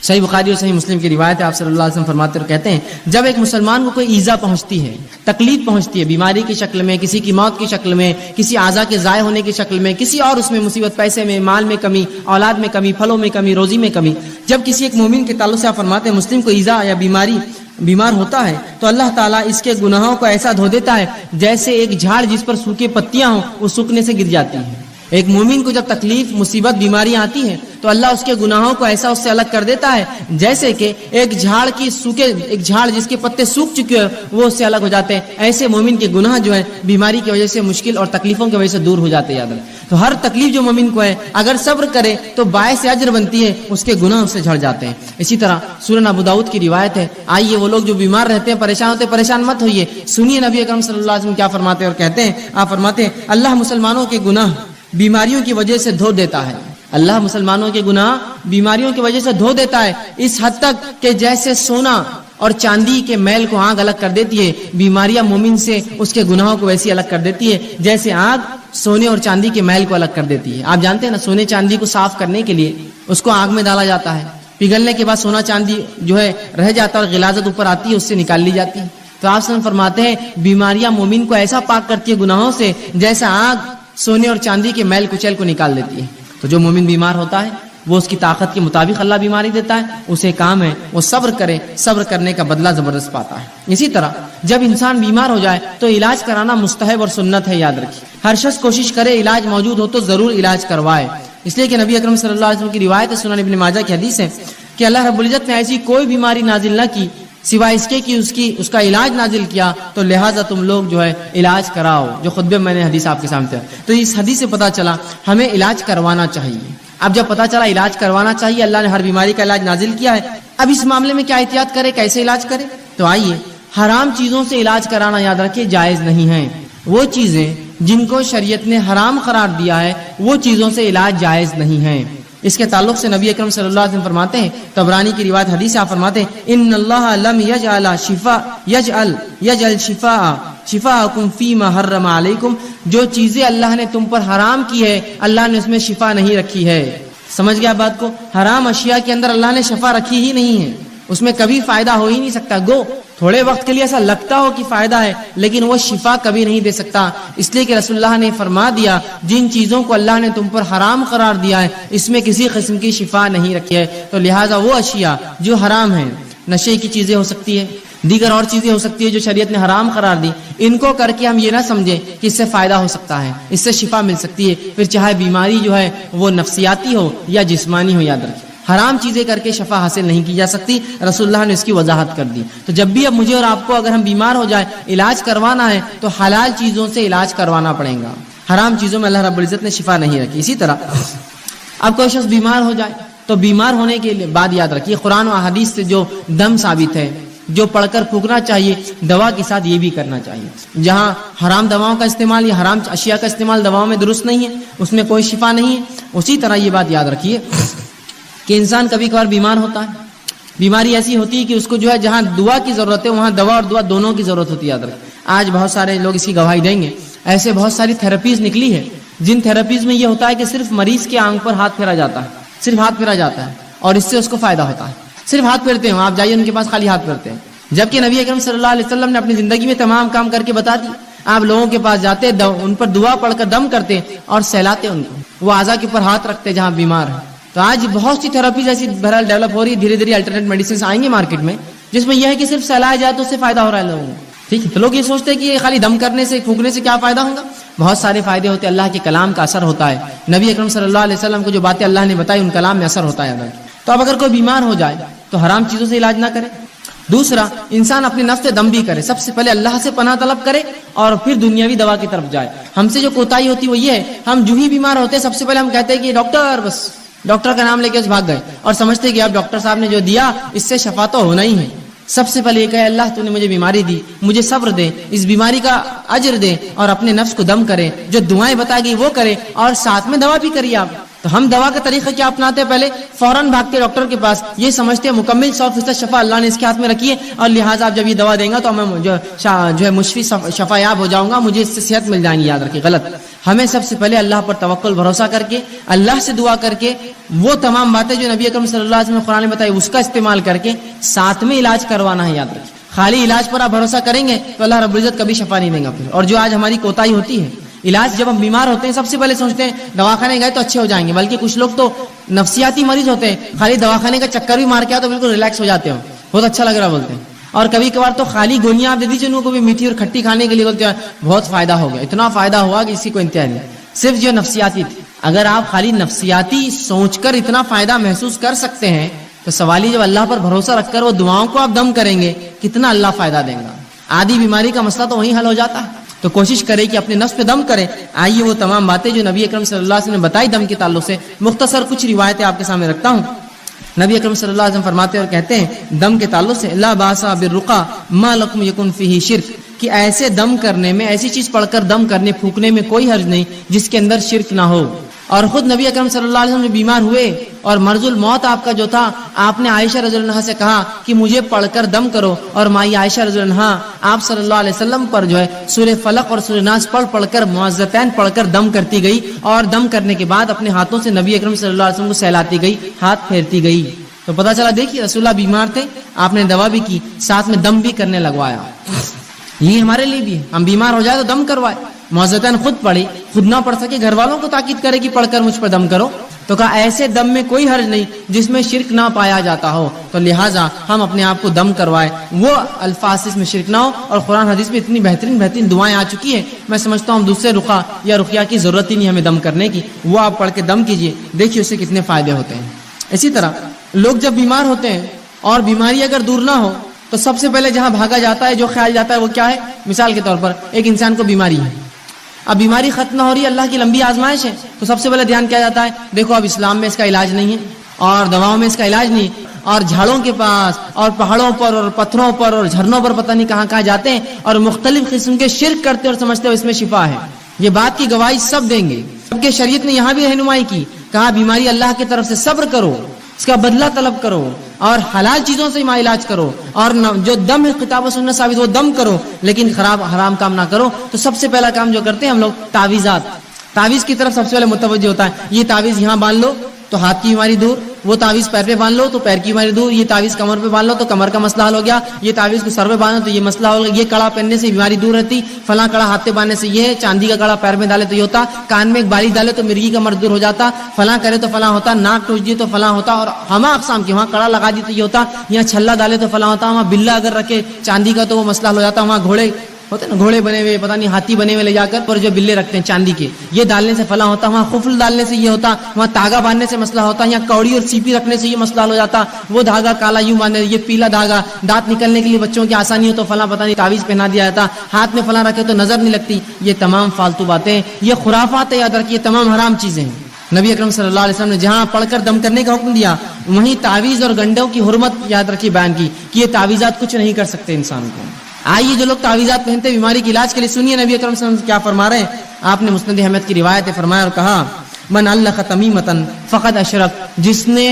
صحیح بخاری اور صحیح مسلم کی روایت ہے، آپ صلی اللہ علیہ وسلم فرماتے اور کہتے ہیں جب ایک مسلمان کو کوئی ایذا پہنچتی ہے، تکلیف پہنچتی ہے، بیماری کی شکل میں، کسی کی موت کی شکل میں، کسی اعضاء کے ضائع ہونے کی شکل میں، کسی اور اس میں مصیبت، پیسے میں، مال میں کمی، اولاد میں کمی، پھلوں میں کمی، روزی میں کمی، جب کسی ایک مومن کے تعلق سے آپ فرماتے ہیں مسلم کو ایذا یا بیمار ہوتا ہے تو اللہ تعالیٰ اس کے گناہوں کو ایسا دھو دیتا ہے جیسے ایک جھاڑ جس پر سوکھے پتیاں ہوں وہ سوکھنے سے گر جاتی ہیں. ایک مومن کو جب تکلیف، مصیبت، بیماریاں آتی ہیں تو اللہ اس کے گناہوں کو ایسا اس سے الگ کر دیتا ہے جیسے کہ ایک جھاڑ جس کے پتے سوکھ چکے ہیں وہ اس سے الگ ہو جاتے ہیں. ایسے مومن کے گناہ جو ہے بیماری کی وجہ سے، مشکل اور تکلیفوں کی وجہ سے دور ہو جاتے ہیں. یاد رکھیں تو ہر تکلیف جو مومن کو ہے اگر صبر کرے تو باعث اجر بنتی ہے، اس کے گناہ اس سے جھڑ جاتے ہیں. اسی طرح سنن ابو داؤد کی روایت ہے. آئیے وہ لوگ جو بیمار رہتے ہیں، پریشان ہوتے ہیں، پریشان مت ہوئیے. سنیے نبی اکرم صلی اللہ علیہ وسلم کیا فرماتے ہیں اور کہتے ہیں. آپ فرماتے ہیں اللہ مسلمانوں کے گناہ بیماریوں کی وجہ سے دھو دیتا ہے. اللہ مسلمانوں کے گناہ بیماریوں کی وجہ سے دھو دیتا ہے، اس حد تک کہ جیسے سونا اور چاندی کے میل کو آگ الگ کر دیتی ہے، بیماریاں مومن سے اس کے گناہوں کو ویسی الگ کر دیتی ہے جیسے آگ سونے اور چاندی کے میل کو الگ کر دیتی ہے. آپ جانتے ہیں نا سونے چاندی کو صاف کرنے کے لیے اس کو آگ میں ڈالا جاتا ہے، پگھلنے کے بعد سونا چاندی جو ہے رہ جاتا ہے اور غلاظت اوپر آتی ہے، اس سے نکال لی جاتی ہے. تو آپ سے فرماتے ہیں بیماریاں مومن کو ایسا پاک کرتی ہے گناہوں سے جیسا آگ سونے اور چاندی کے میل کچیل کو نکال دیتی ہے. تو جو مومن بیمار ہوتا ہے وہ اس کی طاقت کے مطابق اللہ بیماری دیتا ہے، اسے کام ہے وہ صبر کرے، صبر کرنے کا بدلہ زبردست پاتا ہے. اسی طرح جب انسان بیمار ہو جائے تو علاج کرانا مستحب اور سنت ہے. یاد رکھیے ہر شخص کوشش کرے علاج موجود ہو تو ضرور علاج کروائے. اس لیے کہ نبی اکرم صلی اللہ علیہ وسلم کی روایت ہے، سنن ابن ماجہ کی حدیث ہے کہ اللہ رب العزت نے ایسی کوئی بیماری نازل نہ کی سوائے اس کے کہ اس کا علاج نازل کیا، تو لہٰذا تم لوگ جو ہے علاج کراؤ، جو خطبے میں نے حدیث آپ کے سامنے ہے۔ تو اس حدیث سے پتہ چلا ہمیں علاج کروانا چاہیے۔ اب جب پتہ چلا علاج کروانا چاہیے، اللہ نے ہر بیماری کا علاج نازل کیا ہے، اب اس معاملے میں کیا احتیاط کرے، کیسے علاج کرے؟ تو آئیے، حرام چیزوں سے علاج کرانا یاد رکھیے جائز نہیں ہے۔ وہ چیزیں جن کو شریعت نے حرام قرار دیا ہے وہ چیزوں سے علاج جائز نہیں ہے۔ اس کے تعلق سے نبی اکرم صلی اللہ علیہ وسلم فرماتے ہیں، طبرانی کی روایت حدیث آپ فرماتے ہیں، ان اللہ لم یجعل شفاءکم فیما حرم علیکم، جو چیزیں اللہ نے تم پر حرام کی ہے اللہ نے اس میں شفا نہیں رکھی ہے۔ سمجھ گیا بات کو؟ حرام اشیاء کے اندر اللہ نے شفا رکھی ہی نہیں ہے، اس میں کبھی فائدہ ہو ہی نہیں سکتا۔ گو تھوڑے وقت کے لیے ایسا لگتا ہو کہ فائدہ ہے، لیکن وہ شفا کبھی نہیں دے سکتا، اس لیے کہ رسول اللہ نے فرما دیا جن چیزوں کو اللہ نے تم پر حرام قرار دیا ہے اس میں کسی قسم کی شفا نہیں رکھی ہے۔ تو لہٰذا وہ اشیاء جو حرام ہیں، نشے کی چیزیں ہو سکتی ہے، دیگر اور چیزیں ہو سکتی ہے جو شریعت نے حرام قرار دی، ان کو کر کے ہم یہ نہ سمجھیں کہ اس سے فائدہ ہو سکتا ہے، اس سے شفا مل سکتی ہے، پھر چاہے بیماری جو ہے وہ نفسیاتی ہو یا جسمانی ہو۔ یاد رکھیں حرام چیزیں کر کے شفا حاصل نہیں کی جا سکتی، رسول اللہ نے اس کی وضاحت کر دی۔ تو جب بھی اب مجھے اور آپ کو اگر ہم بیمار ہو جائے علاج کروانا ہے تو حلال چیزوں سے علاج کروانا پڑے گا، حرام چیزوں میں اللہ رب العزت نے شفا نہیں رکھی۔ اسی طرح اب کوئی شخص بیمار ہو جائے تو بیمار ہونے کے لیے بعد یاد رکھیے قرآن و احادیث سے جو دم ثابت ہے، جو پڑھ کر پھونکنا چاہیے، دوا کے ساتھ یہ بھی کرنا چاہیے۔ جہاں حرام دواؤں کا استعمال یا حرام اشیاء کا استعمال دواؤں میں درست نہیں ہے، اس میں کوئی شفا نہیں ہے۔ اسی طرح یہ بات یاد رکھیے کہ انسان کبھی کبھار بیمار ہوتا ہے، بیماری ایسی ہوتی ہے کہ اس کو جو ہے جہاں دعا کی ضرورت ہے وہاں دوا اور دعا دونوں کی ضرورت ہوتی ہے۔ یاد رکھیں آج بہت سارے لوگ اس کی گواہی دیں گے، ایسے بہت ساری تھراپیز نکلی ہے جن تھراپیز میں یہ ہوتا ہے کہ صرف مریض کے آنکھ پر ہاتھ پھیرا جاتا ہے، صرف ہاتھ پھیرا جاتا ہے اور اس سے اس کو فائدہ ہوتا ہے، صرف ہاتھ پھیرتے ہیں، آپ جائیے ان کے پاس خالی ہاتھ پھیرتے ہیں، جبکہ نبی اکرم صلی اللہ علیہ وسلم نے اپنی زندگی میں تمام کام کر کے بتا دی۔ آپ لوگوں کے پاس جاتے، ان پر دعا پڑھ کر دم کرتے اور سہلاتے ان کو، وہ اعضاء کے اوپر ہاتھ رکھتے جہاں بیمار ہے۔ تو آج بہت سی تھراپیز ایسی بہرحال ڈیولپ ہو رہی ہے، دھیرے دھیرے الٹرنیٹ میڈیسنز آئیں گے مارکیٹ میں جس میں یہ ہے کہ صرف سہلایا جائے تو اس سے فائدہ ہو رہا ہے لوگوں کو۔ ٹھیک ہے، تو لوگ یہ سوچتے ہیں کہ خالی دم کرنے سے پھونکنے سے کیا فائدہ ہوگا، بہت سارے فائدے ہوتے ہیں، اللہ کے کلام کا اثر ہوتا ہے، نبی اکرم صلی اللہ علیہ وسلم کو جو باتیں اللہ نے بتائی ان کلام میں اثر ہوتا ہے اللہ۔ تو اب اگر کوئی بیمار ہو جائے تو حرام چیزوں سے علاج نہ کرے۔ دوسرا، انسان اپنے نفس سے دم بھی کرے، سب سے پہلے اللہ سے پناہ طلب کرے اور پھر دنیاوی دوا کی طرف جائے۔ ہم سے جو کوتاہی ہوتی ہے وہ یہ ہے، ہم جو ہی بیمار ہوتے ہیں سب سے پہلے ہم کہتے ہیں کہ ڈاکٹر، بس ڈاکٹر کا نام لے کے بھاگ گئے اور سمجھتے ہیں کہ اب ڈاکٹر صاحب نے جو دیا اس سے شفا تو ہونا ہی ہے۔ سب سے پہلے یہ کہے اللہ تو نے مجھے بیماری دی، مجھے صبر دے، اس بیماری کا اجر دے، اور اپنے نفس کو دم کرے، جو دعائیں بتائے گی وہ کرے اور ساتھ میں دوا بھی کریے آپ۔ تو ہم دوا کا طریقہ کیا اپناتے ہیں؟ پہلے فوراً بھاگتے ڈاکٹر کے پاس، یہ سمجھتے ہیں مکمل 100% شفا اللہ نے اس کے ہاتھ میں رکھی ہے اور لہٰذا آپ جب یہ دوا دیں گا تو میں جو ہے مشفی شفا یاب ہو جاؤں گا، مجھے اس سے صحت مل جائیں گی۔ یاد رکھیے غلط، ہمیں سب سے پہلے اللہ پر توکل بھروسہ کر کے، اللہ سے دعا کر کے، وہ تمام باتیں جو نبی اکرم صلی اللہ علیہ وسلم نے قرآن میں بتائی اس کا استعمال کر کے ساتھ میں علاج کروانا ہے۔ یاد رکھیے خالی علاج پر آپ بھروسہ کریں گے تو اللہ رب العزت کبھی شفا نہیں دیں گا۔ اور جو آج ہماری کوتاہی ہوتی ہے، علاج جب ہم بیمار ہوتے ہیں سب سے پہلے سوچتے ہیں دواخانے گئے تو اچھے ہو جائیں گے، بلکہ کچھ لوگ تو نفسیاتی مریض ہوتے ہیں، خالی دواخانے کا چکر بھی مار کے آئے تو بالکل ریلیکس ہو جاتے ہیں، بہت اچھا لگ رہا بولتے ہیں۔ اور کبھی کبھار تو خالی گولیاں آپ دے دیجیے ان کو بھی میٹھی اور کھٹی کھانے کے لیے، بولتے ہیں بہت فائدہ ہو گیا، اتنا فائدہ ہوا کہ اسی کو انتہا نہیں۔ صرف جو نفسیاتی تھی، اگر آپ خالی نفسیاتی سوچ کر اتنا فائدہ محسوس کر سکتے ہیں تو سوال ہی جب اللہ پر بھروسہ رکھ کر وہ دعاؤں کو آپ دم کریں گے کتنا اللہ فائدہ دیں گا۔ آدھی بیماری کا مسئلہ تو وہیں حل ہو جاتا ہے۔ تو کوشش کرے کہ اپنے نفس پہ دم کریں۔ آئیے وہ تمام باتیں جو نبی اکرم صلی اللہ علیہ وسلم نے بتائی دم کے تعلق سے، مختصر کچھ روایتیں آپ کے سامنے رکھتا ہوں۔ نبی اکرم صلی اللہ علیہ وسلم فرماتے اور کہتے ہیں دم کے تعلق سے، لا باسا بالرقا ما لکم یکن فیہ شرک، کہ ایسے دم کرنے میں، ایسی چیز پڑھ کر دم کرنے پھونکنے میں کوئی حرج نہیں جس کے اندر شرک نہ ہو۔ اور خود نبی اکرم صلی اللہ علیہ وسلم جو بیمار ہوئے اور مرض الموت آپ کا جو تھا، آپ نے عائشہ رضی اللہ عنہا سے کہا کہ مجھے پڑھ کر دم کرو، اور مائی عائشہ رضی اللہ عنہا آپ صلی اللہ علیہ وسلم پر جو ہے سورہ فلق اور سورہ ناس پڑھ کر معوذتین پڑھ کر دم کرتی گئی، اور دم کرنے کے بعد اپنے ہاتھوں سے نبی اکرم صلی اللہ علیہ وسلم کو سہلاتی گئی، ہاتھ پھیرتی گئی۔ تو پتہ چلا دیکھیے رسول اللہ بیمار تھے، آپ نے دوا بھی کی، ساتھ میں دم بھی کرنے لگوایا۔ یہ ہمارے لیے بھی ہے، ہم بیمار ہو جائے تو دم کروائے۔ معوذتین خود پڑھی، خود نہ پڑھ سکے گھر والوں کو تاکید کرے کہ پڑھ کر مجھ پر دم کرو، تو کہا ایسے دم میں کوئی حرج نہیں جس میں شرک نہ پایا جاتا ہو، تو لہٰذا ہم اپنے آپ کو دم کروائے، وہ الفاظ اس میں شرک نہ ہو۔ اور قرآن حدیث میں اتنی بہترین دعائیں آ چکی ہیں، میں سمجھتا ہوں دوسرے رقیہ یا رقیہ کی ضرورت ہی نہیں ہمیں دم کرنے کی، وہ آپ پڑھ کے دم کیجئے، دیکھیے اس سے کتنے فائدے ہوتے ہیں۔ اسی طرح لوگ جب بیمار ہوتے ہیں اور بیماری اگر دور نہ ہو تو سب سے پہلے جہاں بھاگا جاتا ہے، جو خیال جاتا ہے وہ کیا ہے؟ مثال کے طور پر ایک انسان کو بیماری ہے، اب بیماری ختم نہ ہو رہی ہے، اللہ کی لمبی آزمائش ہے، تو سب سے پہلے دھیان کیا جاتا ہے؟ دیکھو اب اسلام میں اس کا علاج نہیں ہے اور دواؤں میں اس کا علاج نہیں، اور جھاڑوں کے پاس اور پہاڑوں پر اور پتھروں پر اور جھرنوں پر پتہ نہیں کہاں کہاں جاتے ہیں اور مختلف قسم کے شرک کرتے اور سمجھتے ہو اس میں شفا ہے۔ یہ بات کی گواہی سب دیں گے، جبکہ شریعت نے یہاں بھی رہنمائی کی، کہا بیماری اللہ کی طرف سے صبر کرو، اس کا بدلہ طلب کرو اور حلال چیزوں سے علاج کرو، اور جو دم ہے کتاب و سنت ثابت وہ دم کرو، لیکن خراب حرام کام نہ کرو۔ تو سب سے پہلا کام جو کرتے ہیں ہم لوگ تعویذات، تعویذ کی طرف سب سے پہلے متوجہ ہوتا ہے۔ یہ تعویذ یہاں باندھ لو تو ہاتھ کی بیماری دور، وہ تعویذ پیر پہ باندھ لو تو پیر کی بیماری دور، یہ تعویذ کمر پہ باندھ لو تو کمر کا مسئلہ حل ہو گیا، یہ تعویذ کو سر پہ باندھو تو یہ مسئلہ ہو گیا، یہ کڑا پہننے سے بیماری دور رہتی، فلاں کڑا ہاتھ پہ باندھنے سے یہ ہے، چاندی کا کڑا پیر میں ڈالے تو یہ ہوتا، کان میں ایک بالی ڈالے تو مرغی کا مرض دور ہو جاتا، فلاں کرے تو فلاں ہوتا، ناک ٹوچ دی تو فلاں ہوتا، اور ہما اقسام کے، وہاں کڑا لگا دی تو یہ ہوتا، یہاں چھلا ڈالے تو فلاں ہوتا، وہاں بلا اگر رکھے چاندی کا تو وہ مسئلہ حل ہو جاتا، وہاں گھوڑے ہوتے نا، گھوڑے بنے ہوئے پتہ نہیں ہاتھی بنے ہوئے لے جا کر، اور جو بلے رکھتے ہیں چاندی کے، یہ ڈالنے سے فلاں ہوتا، وہاں خفل ڈالنے سے یہ ہوتا، وہاں تاگا باندھنے سے مسئلہ ہوتا، یہاں کوڑی اور سیپی رکھنے سے یہ مسئلہ حل ہو جاتا، وہ دھاگا کالا یوں باندھے، یہ پیلا دھاگا، دانت نکلنے کے لیے بچوں کی آسانی ہو تو فلاں پتہ نہیں تعویذ پہنا دیا جاتا، ہاتھ میں فلاں رکھے تو نظر نہیں لگتی۔ یہ تمام فالتو باتیں، یہ خرافات، یاد رکھیے تمام حرام چیزیں ہیں۔ نبی اکرم صلی اللہ علیہ وسلم نے جہاں پڑھ کر دم کرنے کا حکم دیا، وہیں تعویذ اور گنڈوں کی حرمت یاد رکھی بیان کی کہ یہ تعویذات کچھ نہیں کر سکتے انسان کو۔ آئیے جو لوگ تعویذات پہنتے بیماری کے علاج کے لیے، سنیے نبی اکرم صلی اللہ علیہ وسلم کیا فرما رہے ہیں۔ آپ نے مسند احمد کی روایت ہے، فرمایا اور کہا من علق تمیمۃ فقد اشرک، جس نے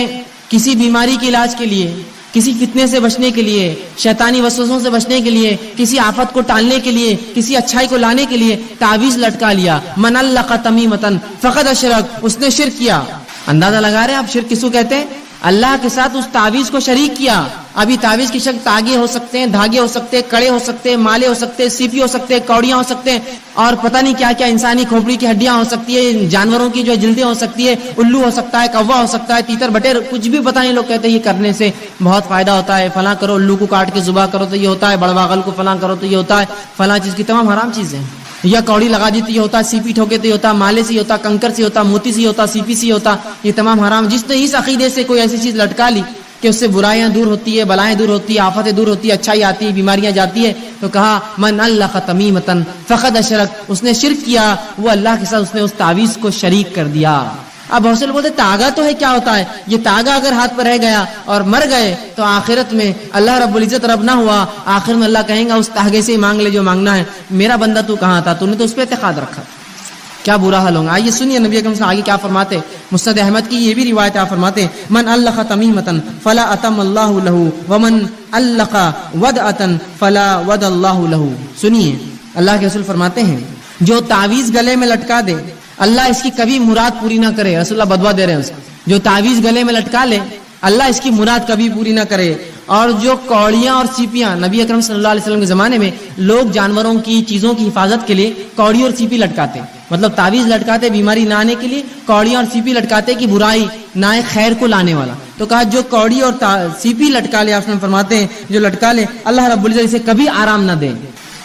کسی بیماری کے علاج کے لیے، کسی فتنے سے بچنے کے لیے، شیطانی وسوسوں سے بچنے کے لیے، کسی آفت کو ٹالنے کے لیے، کسی اچھائی کو لانے کے لیے تعویذ لٹکا لیا، من علق تمیمۃ فقد اشرک، اس نے شرک کیا۔ اندازہ لگا رہے ہیں آپ شرک کس کو کہتے ہیں؟ اللہ کے ساتھ اس تعویذ کو شریک کیا۔ ابھی تعویذ کی شکل تاگے ہو سکتے ہیں، دھاگے ہو سکتے ہیں، کڑے ہو سکتے ہیں، مالے ہو سکتے ہیں، سیپی ہو سکتے ہیں، کوڑیاں ہو سکتے ہیں، اور پتہ نہیں کیا کیا، انسانی کھوپڑی کی ہڈیاں ہو سکتی ہے، جانوروں کی جو جلدیں ہو سکتی ہے، الو ہو سکتا ہے، کوا ہو سکتا ہے، تیتر بٹیر، کچھ بھی پتہ نہیں، لوگ کہتے ہیں یہ کرنے سے بہت فائدہ ہوتا ہے، فلاں کرو، الو کو کاٹ کے ذبح کرو تو یہ ہوتا ہے، بڑواغل کو فلاں کرو تو یہ ہوتا ہے، فلاں چیز کی تمام حرام چیزیں، یا کوڑی لگا دی تو یہ ہوتا، سیپی ٹھوکے تو یہ ہوتا، مالے سے ہوتا، کنکر سے ہوتا، موتی سے ہوتا، سیپی سے ہوتا، یہ تمام حرام۔ جس نے اس عقیدے سے کوئی ایسی چیز لٹکا لی کہ اس سے برائیاں دور ہوتی ہے، بلائیں دور ہوتی ہے، آفتیں دور ہوتی ہے، اچھائی آتی ہے، بیماریاں جاتی ہے، تو کہا من علق تمیمۃ فقد اشرک، اس نے شرک کیا، وہ اللہ کے ساتھ اس نے اس تعویذ کو شریک کر دیا۔ اب بہت سے لوگ بولتے تاگا تو ہے، کیا ہوتا ہے یہ تاگا؟ اگر ہاتھ پر رہ گیا اور مر گئے تو آخرت میں اللہ رب العزت رب نہ ہوا، آخر میں اللہ کہیں گا اس تاگے سے ہی مانگ لے جو مانگنا ہے، میرا بندہ تو کہاں تھا، تو نے تو اس پہ اعتقاد رکھا، کیا برا حال ہوگا۔ آئیے سنیے نبی اکرم صلی اللہ علیہ وسلم آگے کیا فرماتے۔ مسند احمد کی یہ بھی روایت آپ فرماتے من علق تمیمۃ فلا اتم اللہ له ومن علق ودعۃ فلا ود اللہ له۔ سنیے اللہ کے رسول فرماتے ہیں جو تعویذ گلے میں لٹکا دے اللہ اس کی کبھی مراد پوری نہ کرے، رسول اللہ بدوا دے رہے ہیں اس کو، جو تعویذ گلے میں لٹکا لے اللہ اس کی مراد کبھی پوری نہ کرے۔ اور جو کوڑیاں اور سیپیاں، نبی اکرم صلی اللہ علیہ وسلم کے زمانے میں لوگ جانوروں کی چیزوں کی حفاظت کے لیے کوڑی اور سیپی لٹکاتے، مطلب تعویذ لٹکاتے بیماری نہ آنے کے لیے، کوڑیاں اور سیپی لٹکاتے کہ برائی نہ آئے، خیر کو لانے والا۔ تو کہا جو کوڑی اور سیپی لٹکا لے، آپ نے فرماتے ہیں جو لٹکا لے اللہ رب العزت اسے کبھی آرام نہ دے۔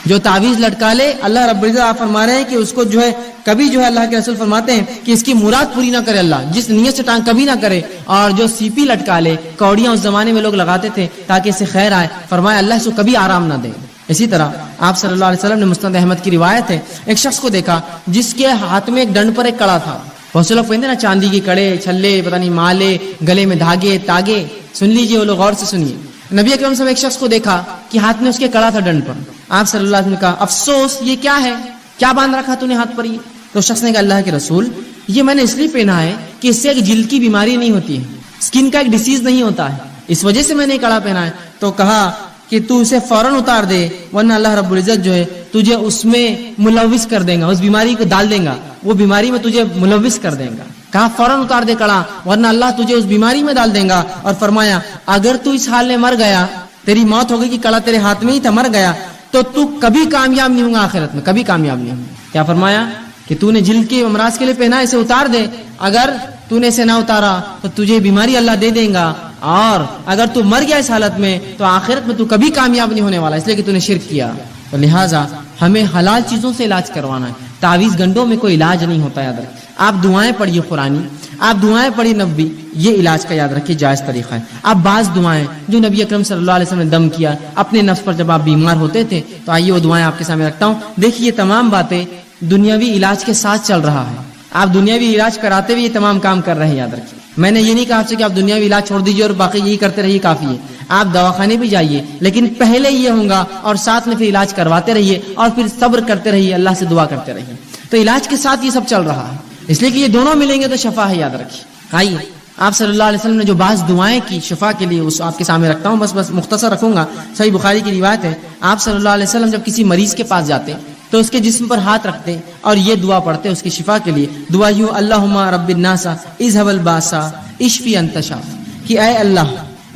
جو تعویذ لٹکا لے اللہ رب العزت آپ فرما رہے ہیں کہ اس کو جو ہے کبھی جو ہے اللہ کے رسول فرماتے ہیں کہ اس کی مراد پوری نہ کرے اللہ، جس نیت سے ٹانگ کبھی نہ کرے۔ اور جو سیپی لٹکا لے، کوڑیاں اس زمانے میں لوگ لگاتے تھے تاکہ اسے خیر آئے، فرمایا اللہ اس کو کبھی آرام نہ دے۔ اسی طرح آپ صلی اللہ علیہ وسلم نے مسند احمد کی روایت ہے، ایک شخص کو دیکھا جس کے ہاتھ میں ایک ڈنڈ پر ایک کڑا تھا۔ بہت سے لوگ کہتے ہیں نا چاندی کے کڑے، چھلے، پتہ نہیں مالے، گلے میں دھاگے، تاگے، سن لیجئے وہ لوگ غور سے سنیے۔ نبی اکرم صلی اللہ علیہ وسلم ایک شخص کو دیکھا کہ ہاتھ میں اس کے کڑا تھا ڈنڈ پر، آپ صلی اللہ علیہ وسلم نے کہا افسوس یہ کیا ہے، کیا باندھ رکھا تو نے ہاتھ پر؟ یہ تو شخص نے کہا اللہ کے رسول یہ میں نے اس لیے پہنا ہے کہ اس سے ایک جلد کی بیماری نہیں ہوتی ہے، اسکن کا ایک ڈیزیز نہیں ہوتا ہے، اس وجہ سے میں نے کڑا پہنا ہے۔ تو کہا کہ تو اسے فوراً اتار دے ورنہ اللہ رب العزت جو ہے تجھے اس میں ملوث کر دے گا، اس بیماری کو ڈال دے گا، وہ بیماری میں تجھے ملوث کر دے گا۔ کہا فوراً اتار دے کڑا ورنہ اللہ تجھے اس بیماری میں ڈال دے گا۔ اور فرمایا اگر تو اس حال میں مر گیا، تیری موت ہو گئی کہ کڑا تیرے ہاتھ میں ہی تھا، مر گیا تو تو کبھی کامیاب نہیں ہوگا، آخرت میں کبھی کامیاب نہیں ہوگا۔ کیا فرمایا کہ تو نے جلد کے امراض کے لیے پہنا، اسے اتار دے، اگر تو نے اسے نہ اتارا تو تجھے بیماری اللہ دے دے گا، اور اگر تو مر گیا اس حالت میں تو آخرت میں تو کبھی کامیاب نہیں ہونے والا، اس لیے کہ تو نے شرک کیا۔ تو لہٰذا ہمیں حلال چیزوں سے علاج کروانا ہے، تعویذ گنڈوں میں کوئی علاج نہیں ہوتا، یاد رکھیں. آپ دعائیں پڑھیے قرآنی، آپ دعائیں پڑھیے نبوی، یہ علاج کا یاد رکھیے جائز طریقہ ہے. آپ بعض دعائیں جو نبی اکرم صلی اللہ علیہ وسلم نے دم کیا اپنے نفس پر جب آپ بیمار ہوتے تھے، تو آئیے وہ دعائیں آپ کے سامنے رکھتا ہوں. دیکھیے یہ تمام باتیں دنیاوی علاج کے ساتھ چل رہا ہے. آپ دنیاوی علاج کراتے ہوئے یہ تمام کام کر رہے ہیں، یاد رکھیے. میں نے یہ نہیں کہا آپ سے کہ آپ دنیاوی علاج چھوڑ دیجیے اور باقی یہی کرتے رہیے کافی ہے. آپ دواخانے بھی جائیے، لیکن پہلے یہ ہوگا اور ساتھ میں پھر علاج کرواتے رہیے اور پھر صبر کرتے رہیے، اللہ سے دعا کرتے رہیے. تو علاج کے ساتھ یہ سب چل رہا ہے، اس لیے کہ یہ دونوں ملیں گے تو شفا ہے، یاد رکھیے. آئیے آپ صلی اللہ علیہ وسلم نے جو بعض دعائیں کی شفا کے لیے اس آپ کے سامنے رکھتا ہوں، بس مختصر رکھوں گا. صحیح بخاری کی روایت ہے، آپ صلی اللہ علیہ وسلم جب کسی مریض کے پاس جاتے تو اس کے جسم پر ہاتھ رکھتے اور یہ دعا پڑھتے اس کی شفا کے لیے. دعا یوں اللہم رب الناس اذهب الباس اشفی انت شافی، کہ اے اللہ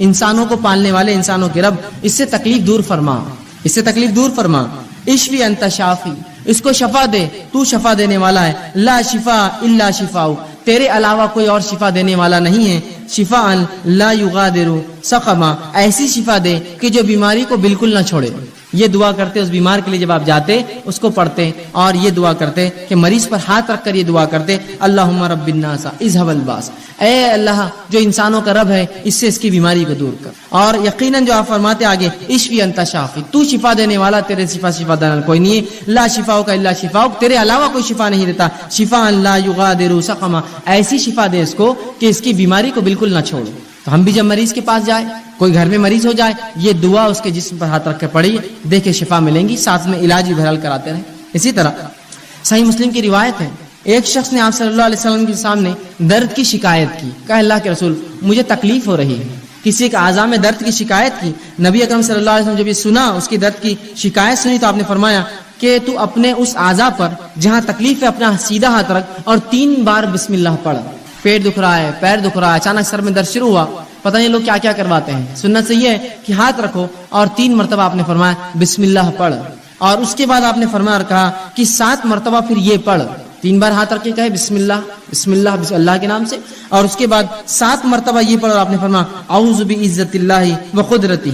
انسانوں کو پالنے والے، انسانوں کے رب، اس سے تکلیف دور فرما، اس سے تکلیف دور فرما. اشفی انت شافی، اس کو شفا دے، تو شفا دینے والا ہے. لا شفا الا شفاء، تیرے علاوہ کوئی اور شفا دینے والا نہیں ہے. شفاء لا یغادر سقما، ایسی شفا دے کہ جو بیماری کو بالکل نہ چھوڑے. یہ دعا کرتے اس بیمار کے لیے، جب آپ جاتے اس کو پڑھتے اور یہ دعا کرتے کہ مریض پر ہاتھ رکھ کر یہ دعا کرتے اللہم رب الناس اذهب الباس، اے اللہ جو انسانوں کا رب ہے اس سے اس کی بیماری کو دور کر. اور یقیناً جو آپ فرماتے آگے اشفی انت شافی، تو شفا دینے والا، تیرے شفا دینے کوئی نہیں ہے. لا شفاءک الا شفاءک، تیرے علاوہ کوئی شفا نہیں دیتا. شفاء لا یغادر سقما، ایسی شفا دے اس کو کہ اس کی بیماری کو بالکل نہ چھوڑے. تو ہم بھی جب مریض کے پاس جائے، کوئی گھر میں مریض ہو جائے، یہ دعا اس کے جسم پر ہاتھ رکھ کے پڑھیے، دیکھے شفا ملیں گی، ساتھ میں علاج بھی بہرحال کراتے رہیں. اسی طرح صحیح مسلم کی روایت ہے، ایک شخص نے آپ صلی اللہ علیہ وسلم کے سامنے درد کی شکایت کی. کہا اللہ کے رسول مجھے تکلیف ہو رہی ہے. کسی ایک اعضاء میں درد کی شکایت کی. نبی اکرم صلی اللہ علیہ وسلم جب یہ سنا، اس کی درد کی شکایت سنی، تو آپ نے فرمایا کہ تو اپنے اس اعضاء پر جہاں تکلیف ہے اپنا سیدھا ہاتھ رکھ اور 3 بار بسم اللہ پڑھ. پیٹ دکھ رہا ہے، پیر دکھ رہا ہے، اچانک سر میں درد شروع ہوا، پتہ نہیں لوگ کیا کیا کرواتے ہیں. سنت سے یہ ہے کہ ہاتھ رکھو اور 3 مرتبہ آپ نے فرمایا بسم اللہ پڑھ. اور اس کے بعد آپ نے فرمایا اور کہا کہ 7 مرتبہ پھر یہ پڑھ. 3 بار ہاتھ رکھ کے کہے بسم اللہ بسم اللہ بسم اللہ کے نام سے، اور اس کے بعد 7 مرتبہ یہ پڑھ. اور آپ نے فرمایا اعوذ بعزت اللہ و قدرتہ،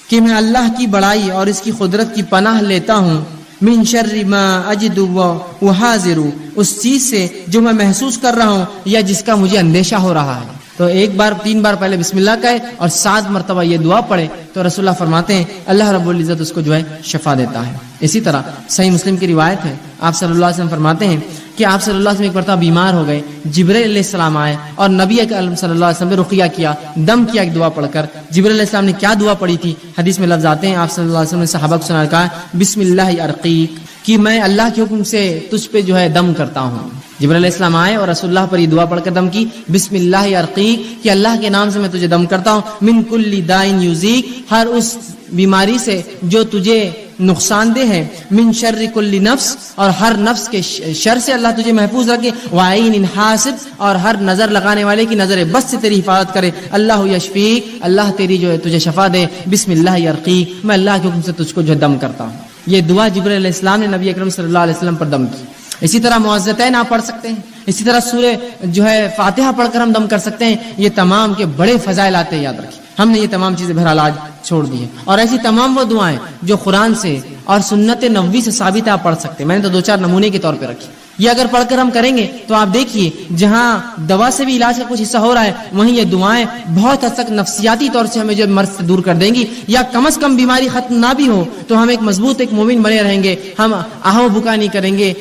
کہ میں اللہ کی بڑائی اور اس کی قدرت کی پناہ لیتا ہوں. من شر ما اجد و حاضر، اس چیز سے جو میں محسوس کر رہا ہوں یا جس کا مجھے اندیشہ ہو رہا ہے. تو 3 بار پہلے بسم اللہ کہے اور 7 مرتبہ یہ دعا پڑھے تو رسول اللہ فرماتے ہیں اللہ رب العزت اس کو جو ہے شفا دیتا ہے. اسی طرح صحیح مسلم کی روایت ہے، آپ صلی اللہ علیہ وسلم فرماتے ہیں کہ آپ صلی اللہ علیہ وسلم ایک مرتبہ بیمار ہو گئے. جبرائیل علیہ السلام آئے اور نبی اکرم صلی اللہ علیہ وسلم نے رقیہ کیا، دم کیا ایک دعا پڑھ کر. جبرائیل علیہ السلام نے کیا دعا پڑھی تھی؟ حدیث میں لفظ آتے ہیں، آپ صلی اللہ علیہ وسلم نے صحابہ کو سنا کہا بسم اللہ ارقیک، کہ میں اللہ کے حکم سے تجھ پہ جو ہے دم کرتا ہوں. جبرائیل علیہ السلام آئے اور رسول اللہ پر یہ دعا پڑھ کر دم کی، بسم اللہ ارقیک، کہ اللہ کے نام سے میں تجھے دم کرتا ہوں. من کل دائن یوزیک، ہر اس بیماری سے جو تجھے نقصان دہ ہے. من شر کل نفس، اور ہر نفس کے شر سے اللہ تجھے محفوظ رکھے. وعین حاسد، اور ہر نظر لگانے والے کی نظر بس سے تیری حفاظت کرے. اللہ یشفیک، اللہ تیری جو ہے تجھے شفا دے. بسم اللہ ارقیک، میں اللہ کے حکم سے تجھ کو جو دم کرتا ہوں. یہ دعا جبرائیل علیہ السلام نے نبی اکرم صلی اللہ علیہ وسلم پر دم کی. اسی طرح معوذتین آپ پڑھ سکتے ہیں. اسی طرح سورہ جو ہے فاتحہ پڑھ کر ہم دم کر سکتے ہیں. یہ تمام کے بڑے فضائل آتے ہیں، یاد رکھیں. ہم نے یہ تمام چیزیں بہرحال آج چھوڑ دی ہیں. اور ایسی تمام وہ دعائیں جو قرآن سے اور سنت نبوی سے ثابت ہے آپ پڑھ سکتے ہیں. میں نے تو 2-4 نمونے کے طور پہ رکھی. یہ اگر پڑھ کر ہم کریں گے تو آپ دیکھیے جہاں دوا سے بھی علاج کا کچھ حصہ ہو رہا ہے، وہیں یہ دعائیں بہت حد تک نفسیاتی طور سے ہمیں جو مرض سے دور کر دیں گی، یا کم از کم بیماری ختم نہ بھی ہو تو ہم ایک مضبوط ایک مومن بنے رہیں گے. ہم آہو بکا نہیں کریں گے،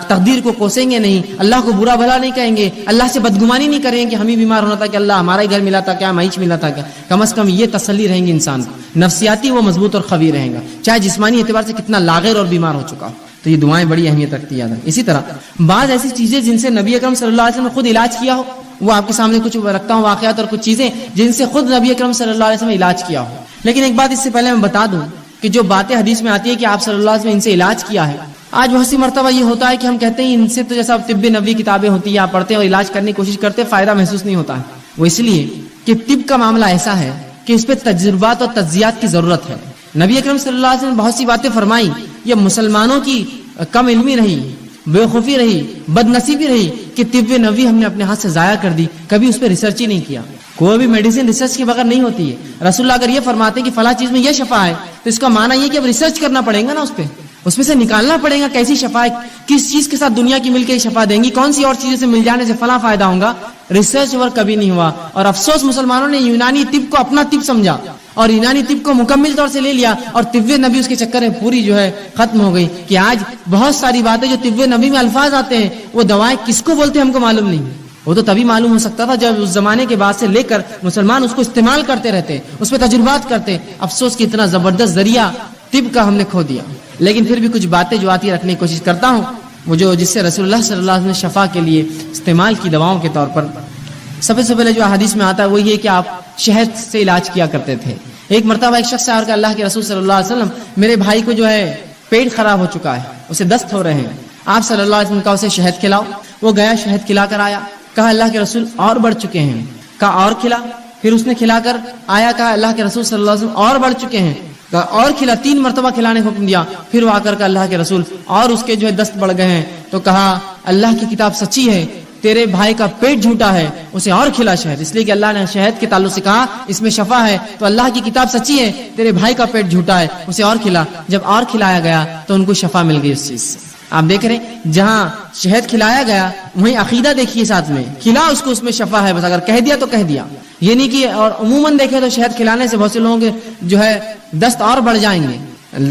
تقدیر کو کوسیں گے نہیں، اللہ کو برا بھلا نہیں کہیں گے، اللہ سے بدگمانی نہیں کریں گے کہ ہم ہی بیمار ہونا تھا کہ اللہ ہمارا ہی گھر ملا تھا کیا، معیش ملا تھا کیا. کم از کم یہ تسلی رہیں گی انسان کو، نفسیاتی وہ مضبوط اور قوی رہیں گا، چاہے جسمانی اعتبار سے کتنا لاغر اور بیمار ہو چکا ہو. تو یہ دعائیں بڑی اہمیت رکھتی ہیں. اسی طرح بعض ایسی چیزیں جن سے نبی اکرم صلی اللہ علیہ وسلم نے خود علاج کیا ہو، وہ آپ کے سامنے کچھ رکھتا ہوں واقعات اور کچھ چیزیں جن سے خود نبی اکرم صلی اللہ علیہ وسلم نے علاج کیا ہو. لیکن ایک بات اس سے پہلے میں بتا دوں کہ جو باتیں حدیث میں آتی ہے کہ آپ صلی اللہ علیہ وسلم نے ان سے علاج کیا ہے، آج بہت سی مرتبہ یہ ہوتا ہے کہ ہم کہتے ہیں ان سے تو جیسا طب نبوی کتابیں ہوتی ہیں آپ پڑھتے ہیں اور علاج کرنے کی کوشش کرتے ہیں، فائدہ محسوس نہیں ہوتا ہے. وہ اس لیے کہ طب کا معاملہ ایسا ہے کہ اس پہ تجربات اور تجزیات کی ضرورت ہے. نبی اکرم صلی اللہ علیہ وسلم نے بہت سی باتیں فرمائی، یہ مسلمانوں کی کم علمی رہی، بےخوفی رہی، بد نصیبی رہی کہ طب نبوی ہم نے اپنے ہاتھ سے ضائع کر دی، کبھی اس پہ ریسرچ ہی نہیں کیا. کوئی بھی میڈیسن ریسرچ کے بغیر نہیں ہوتی ہے. رسول اللہ اگر یہ فرماتے ہیں کہ فلاں چیز میں یہ شفا ہے تو اس کا معنی یہ کہ اب ریسرچ کرنا پڑے گا نا اس پہ. اس میں سے نکالنا پڑے گا کیسی شفا ہے, کس چیز کے ساتھ دنیا کی مل کے شفا دیں گی, کون سی اور چیزوں سے مل جانے سے فلاں فائدہ ہوگا. ریسرچ ورک کبھی نہیں ہوا, اور افسوس مسلمانوں نے یونانی طب کو اپنا طب سمجھا اور یونانی طب کو مکمل طور سے لے لیا, اور طب نبی اس کے چکر میں پوری جو ہے ختم ہو گئی, کہ آج بہت ساری باتیں جو طب نبی میں الفاظ آتے ہیں وہ دوائیں کس کو بولتے ہیں ہم کو معلوم نہیں. وہ تو تبھی معلوم ہو سکتا تھا جب اس زمانے کے بعد سے لے کر مسلمان اس کو استعمال کرتے رہتے, اس پہ تجربات کرتے. افسوس کہ اتنا زبردست ذریعہ طب کا ہم نے کھو دیا. لیکن پھر بھی کچھ باتیں جو آتی رکھنے کی کوشش کرتا ہوں, وہ جو جس سے رسول اللہ صلی اللہ علیہ وسلم نے شفا کے لیے استعمال کی دواؤں کے طور پر. سب سے پہلے جو حدیث میں آتا ہے وہ یہ کہ آپ شہد سے علاج کیا کرتے تھے. ایک مرتبہ ایک شخص آ کر اللہ کے رسول صلی اللہ علیہ وسلم, میرے بھائی کو جو ہے پیٹ خراب ہو چکا ہے, اسے دست ہو رہے ہیں, آپ صلی اللہ علیہ وسلم کا اسے شہد کھلاؤ. وہ گیا, شہد کھلا کر آیا, کہا اللہ کے رسول اور بڑھ چکے ہیں. کہا اور کھلا. پھر اس نے کھلا کر آیا, کہا اللہ کے رسول صلی اللہ علیہ وسلم اور بڑھ چکے ہیں. کہا اور کھلا. 3 مرتبہ کھلانے کا حکم دیا. پھر وہ آ کر کہا اللہ کے رسول اور اس کے جو ہے دست بڑھ گئے ہیں. تو کہا اللہ کی کتاب سچی ہے, تیرے بھائی کا پیٹ جھوٹا ہے, اسے اور کھلا شہد. اس لیے کہ اللہ نے شہد کے تعلق سے کہا اس میں شفا ہے, تو اللہ کی کتاب سچی ہے, تیرے بھائی کا پیٹ جھوٹا ہے, اسے اور کھلا. جب اور کھلایا گیا تو ان کو شفا مل گئی اس چیز سے. آپ دیکھ رہے ہیں جہاں شہد کھلایا گیا وہیں عقیدہ دیکھیے ساتھ میں, کھلا اس کو, اس میں شفا ہے. بس اگر کہہ دیا تو کہہ دیا, یہ نہیں کہ. اور عموماً دیکھیں تو شہد کھلانے سے بہت سے لوگوں کے جو ہے دست اور بڑھ جائیں گے,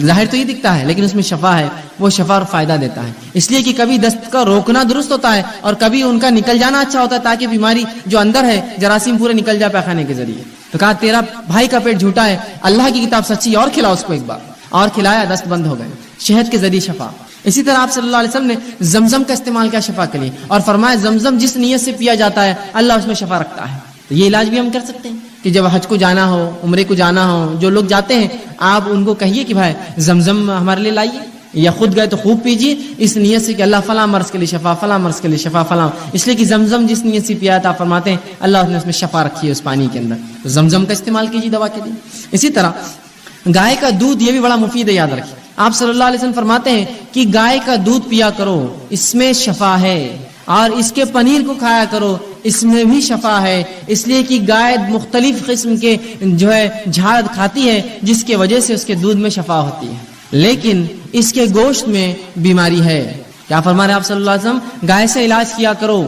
ظاہر تو یہ دکھتا ہے, لیکن اس میں شفا ہے, وہ شفا اور فائدہ دیتا ہے. اس لیے کہ کبھی دست کا روکنا درست ہوتا ہے اور کبھی ان کا نکل جانا اچھا ہوتا ہے, تاکہ بیماری جو اندر ہے جراثیم پورے نکل جائے پیخانے کے ذریعے. تو کہا تیرا بھائی کا پیٹ جھوٹا ہے, اللہ کی کتاب سچی, اور کھلا اس کو. ایک بار اور کھلایا, دست بند ہو گئے, شہد کے ذریعے شفا. اسی طرح آپ صلی اللہ علیہ وسلم نے زمزم کا استعمال کیا شفا کے لیے, اور فرمایا زمزم جس نیت سے پیا جاتا ہے اللہ اس میں شفا رکھتا ہے. تو یہ علاج بھی ہم کر سکتے ہیں کہ جب حج کو جانا ہو, عمرے کو جانا ہو, جو لوگ جاتے ہیں آپ ان کو کہیے کہ بھائی زمزم ہمارے لیے لائیے, یا خود گئے تو خوب پیجیے, اس نیت سے کہ اللہ فلاں مرض کے لیے شفا, فلاں مرض کے لیے شفا, فلاں. اس لیے کہ زمزم جس نیت سے پیا تھا, آپ فرماتے ہیں اللہ نے اس میں شفا رکھی ہے اس پانی کے اندر. تو زمزم کا استعمال کیجیے دوا کے لیے. اسی طرح گائے کا دودھ, یہ بھی بڑا مفید ہے, یاد رکھیے. آپ صلی اللہ علیہ وسلم فرماتے ہیں کہ گائے کا دودھ پیا کرو, اس میں شفا ہے, اور اس کے پنیر کو کھایا کرو, اس میں بھی شفا ہے. اس لیے کہ گائے مختلف قسم کے جو ہے جھاڑ کھاتی ہے, جس کی وجہ سے اس کے دودھ میں شفا ہوتی ہے, لیکن اس کے گوشت میں بیماری ہے. کیا فرما رہے ہیں آپ صلی اللہ علیہ وسلم, گائے سے علاج کیا کرو,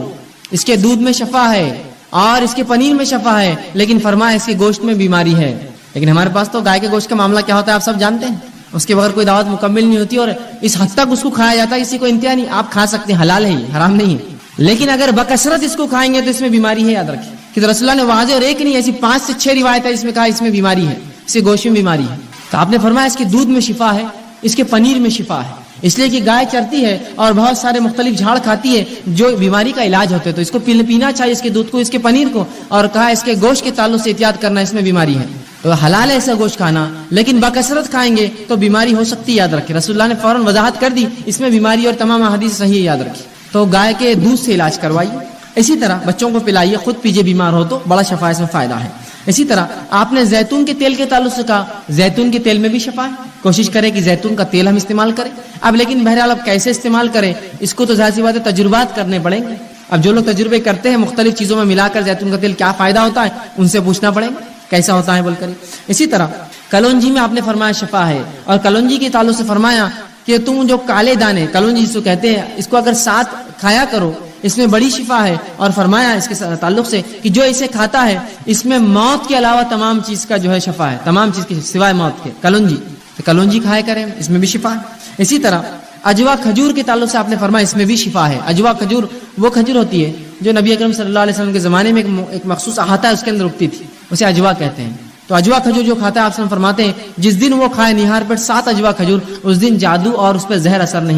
اس کے دودھ میں شفا ہے اور اس کے پنیر میں شفا ہے, لیکن فرمایا اس کے گوشت میں بیماری ہے. لیکن ہمارے پاس تو گائے کے گوشت کا معاملہ کیا ہوتا ہے آپ سب جانتے ہیں, اس کے بغیر کوئی دعوت مکمل نہیں ہوتی, اور اس حد تک اس کو کھایا جاتا ہے کسی کو انتہا نہیں. آپ کھا سکتے ہیں, حلال ہے, حرام نہیں ہے, لیکن اگر بکثرت اس کو کھائیں گے تو اس میں بیماری ہے. یاد رکھیں کہ رسول اللہ نے واضح اور ایک نہیں, ایسی 5 سے 6 روایت ہے اس میں کہا اس میں بیماری ہے, اس کے گوشت میں بیماری ہے. تو آپ نے فرمایا اس کے دودھ میں شفا ہے, اس کے پنیر میں شفا ہے. اس لیے کہ گائے چرتی ہے اور بہت سارے مختلف جھاڑ کھاتی ہے جو بیماری کا علاج ہوتے ہیں, تو اس کو پینا چاہیے, اس کے دودھ کو, اس کے پنیر کو, اور کہا اس کے گوشت کے تعلق سے احتیاط کرنا, اس میں بیماری ہے. تو حلال ہے ایسا گوشت کھانا, لیکن بکثرت کھائیں گے تو بیماری ہو سکتی ہے. یاد رکھیں رسول اللہ نے فوراً وضاحت کر دی, اس میں بیماری, اور تمام احادیث صحیح ہے. یاد رکھیں تو گائے کے دودھ سے علاج کروائیے. اسی طرح بچوں کو پلائیے, خود پیجیے, بیمار ہو تو بڑا شفا اس میں فائدہ ہے. اسی طرح آپ نے زیتون کے تیل کے تعلق سے کہا, زیتون کے تیل میں بھی شفا ہے. کوشش کریں کہ زیتون کا تیل ہم استعمال کریں. اب لیکن بہرحال اب کیسے استعمال کریں, اس کو تو ظاہر سی بات ہے تجربات کرنے پڑیں گے. اب جو لوگ تجربے کرتے ہیں مختلف چیزوں میں ملا کر زیتون کا تیل کیا فائدہ ہوتا ہے, ان سے پوچھنا پڑے گا کیسا ہوتا ہے بول کر. اسی طرح کلونجی میں آپ نے فرمایا شفا ہے, اور کلونجی کے تعلق سے فرمایا کہ تم جو کالے دانے, کلونجی جس کو کہتے ہیں, اس کو اگر ساتھ کھایا کرو, اس میں بڑی شفا ہے. اور فرمایا اس کے تعلق سے کہ جو اسے کھاتا ہے اس میں موت کے علاوہ تمام چیز کا جو ہے شفا ہے, تمام چیز کی سوائے موت کے. کلونجی, تو کلونجی کھایا کریں, اس میں بھی شفا ہے. اسی طرح اجوا کھجور کے تعلق سے آپ نے فرمایا اس میں بھی شفا ہے. اجوا کھجور وہ کھجور ہوتی ہے جو نبی اکرم صلی اللہ علیہ وسلم کے زمانے میں ایک مخصوص احاطہ ہے اس کے اندر اگتی تھی, اسے اجوا کہتے ہیں. تو اجوا کھجور جو کھاتا ہے آپ فرماتے ہیں جس دن وہ کھائے نہار پر 7 اجوا کھجور, اس دن جادو اور اس پہ زہر اثر نہیں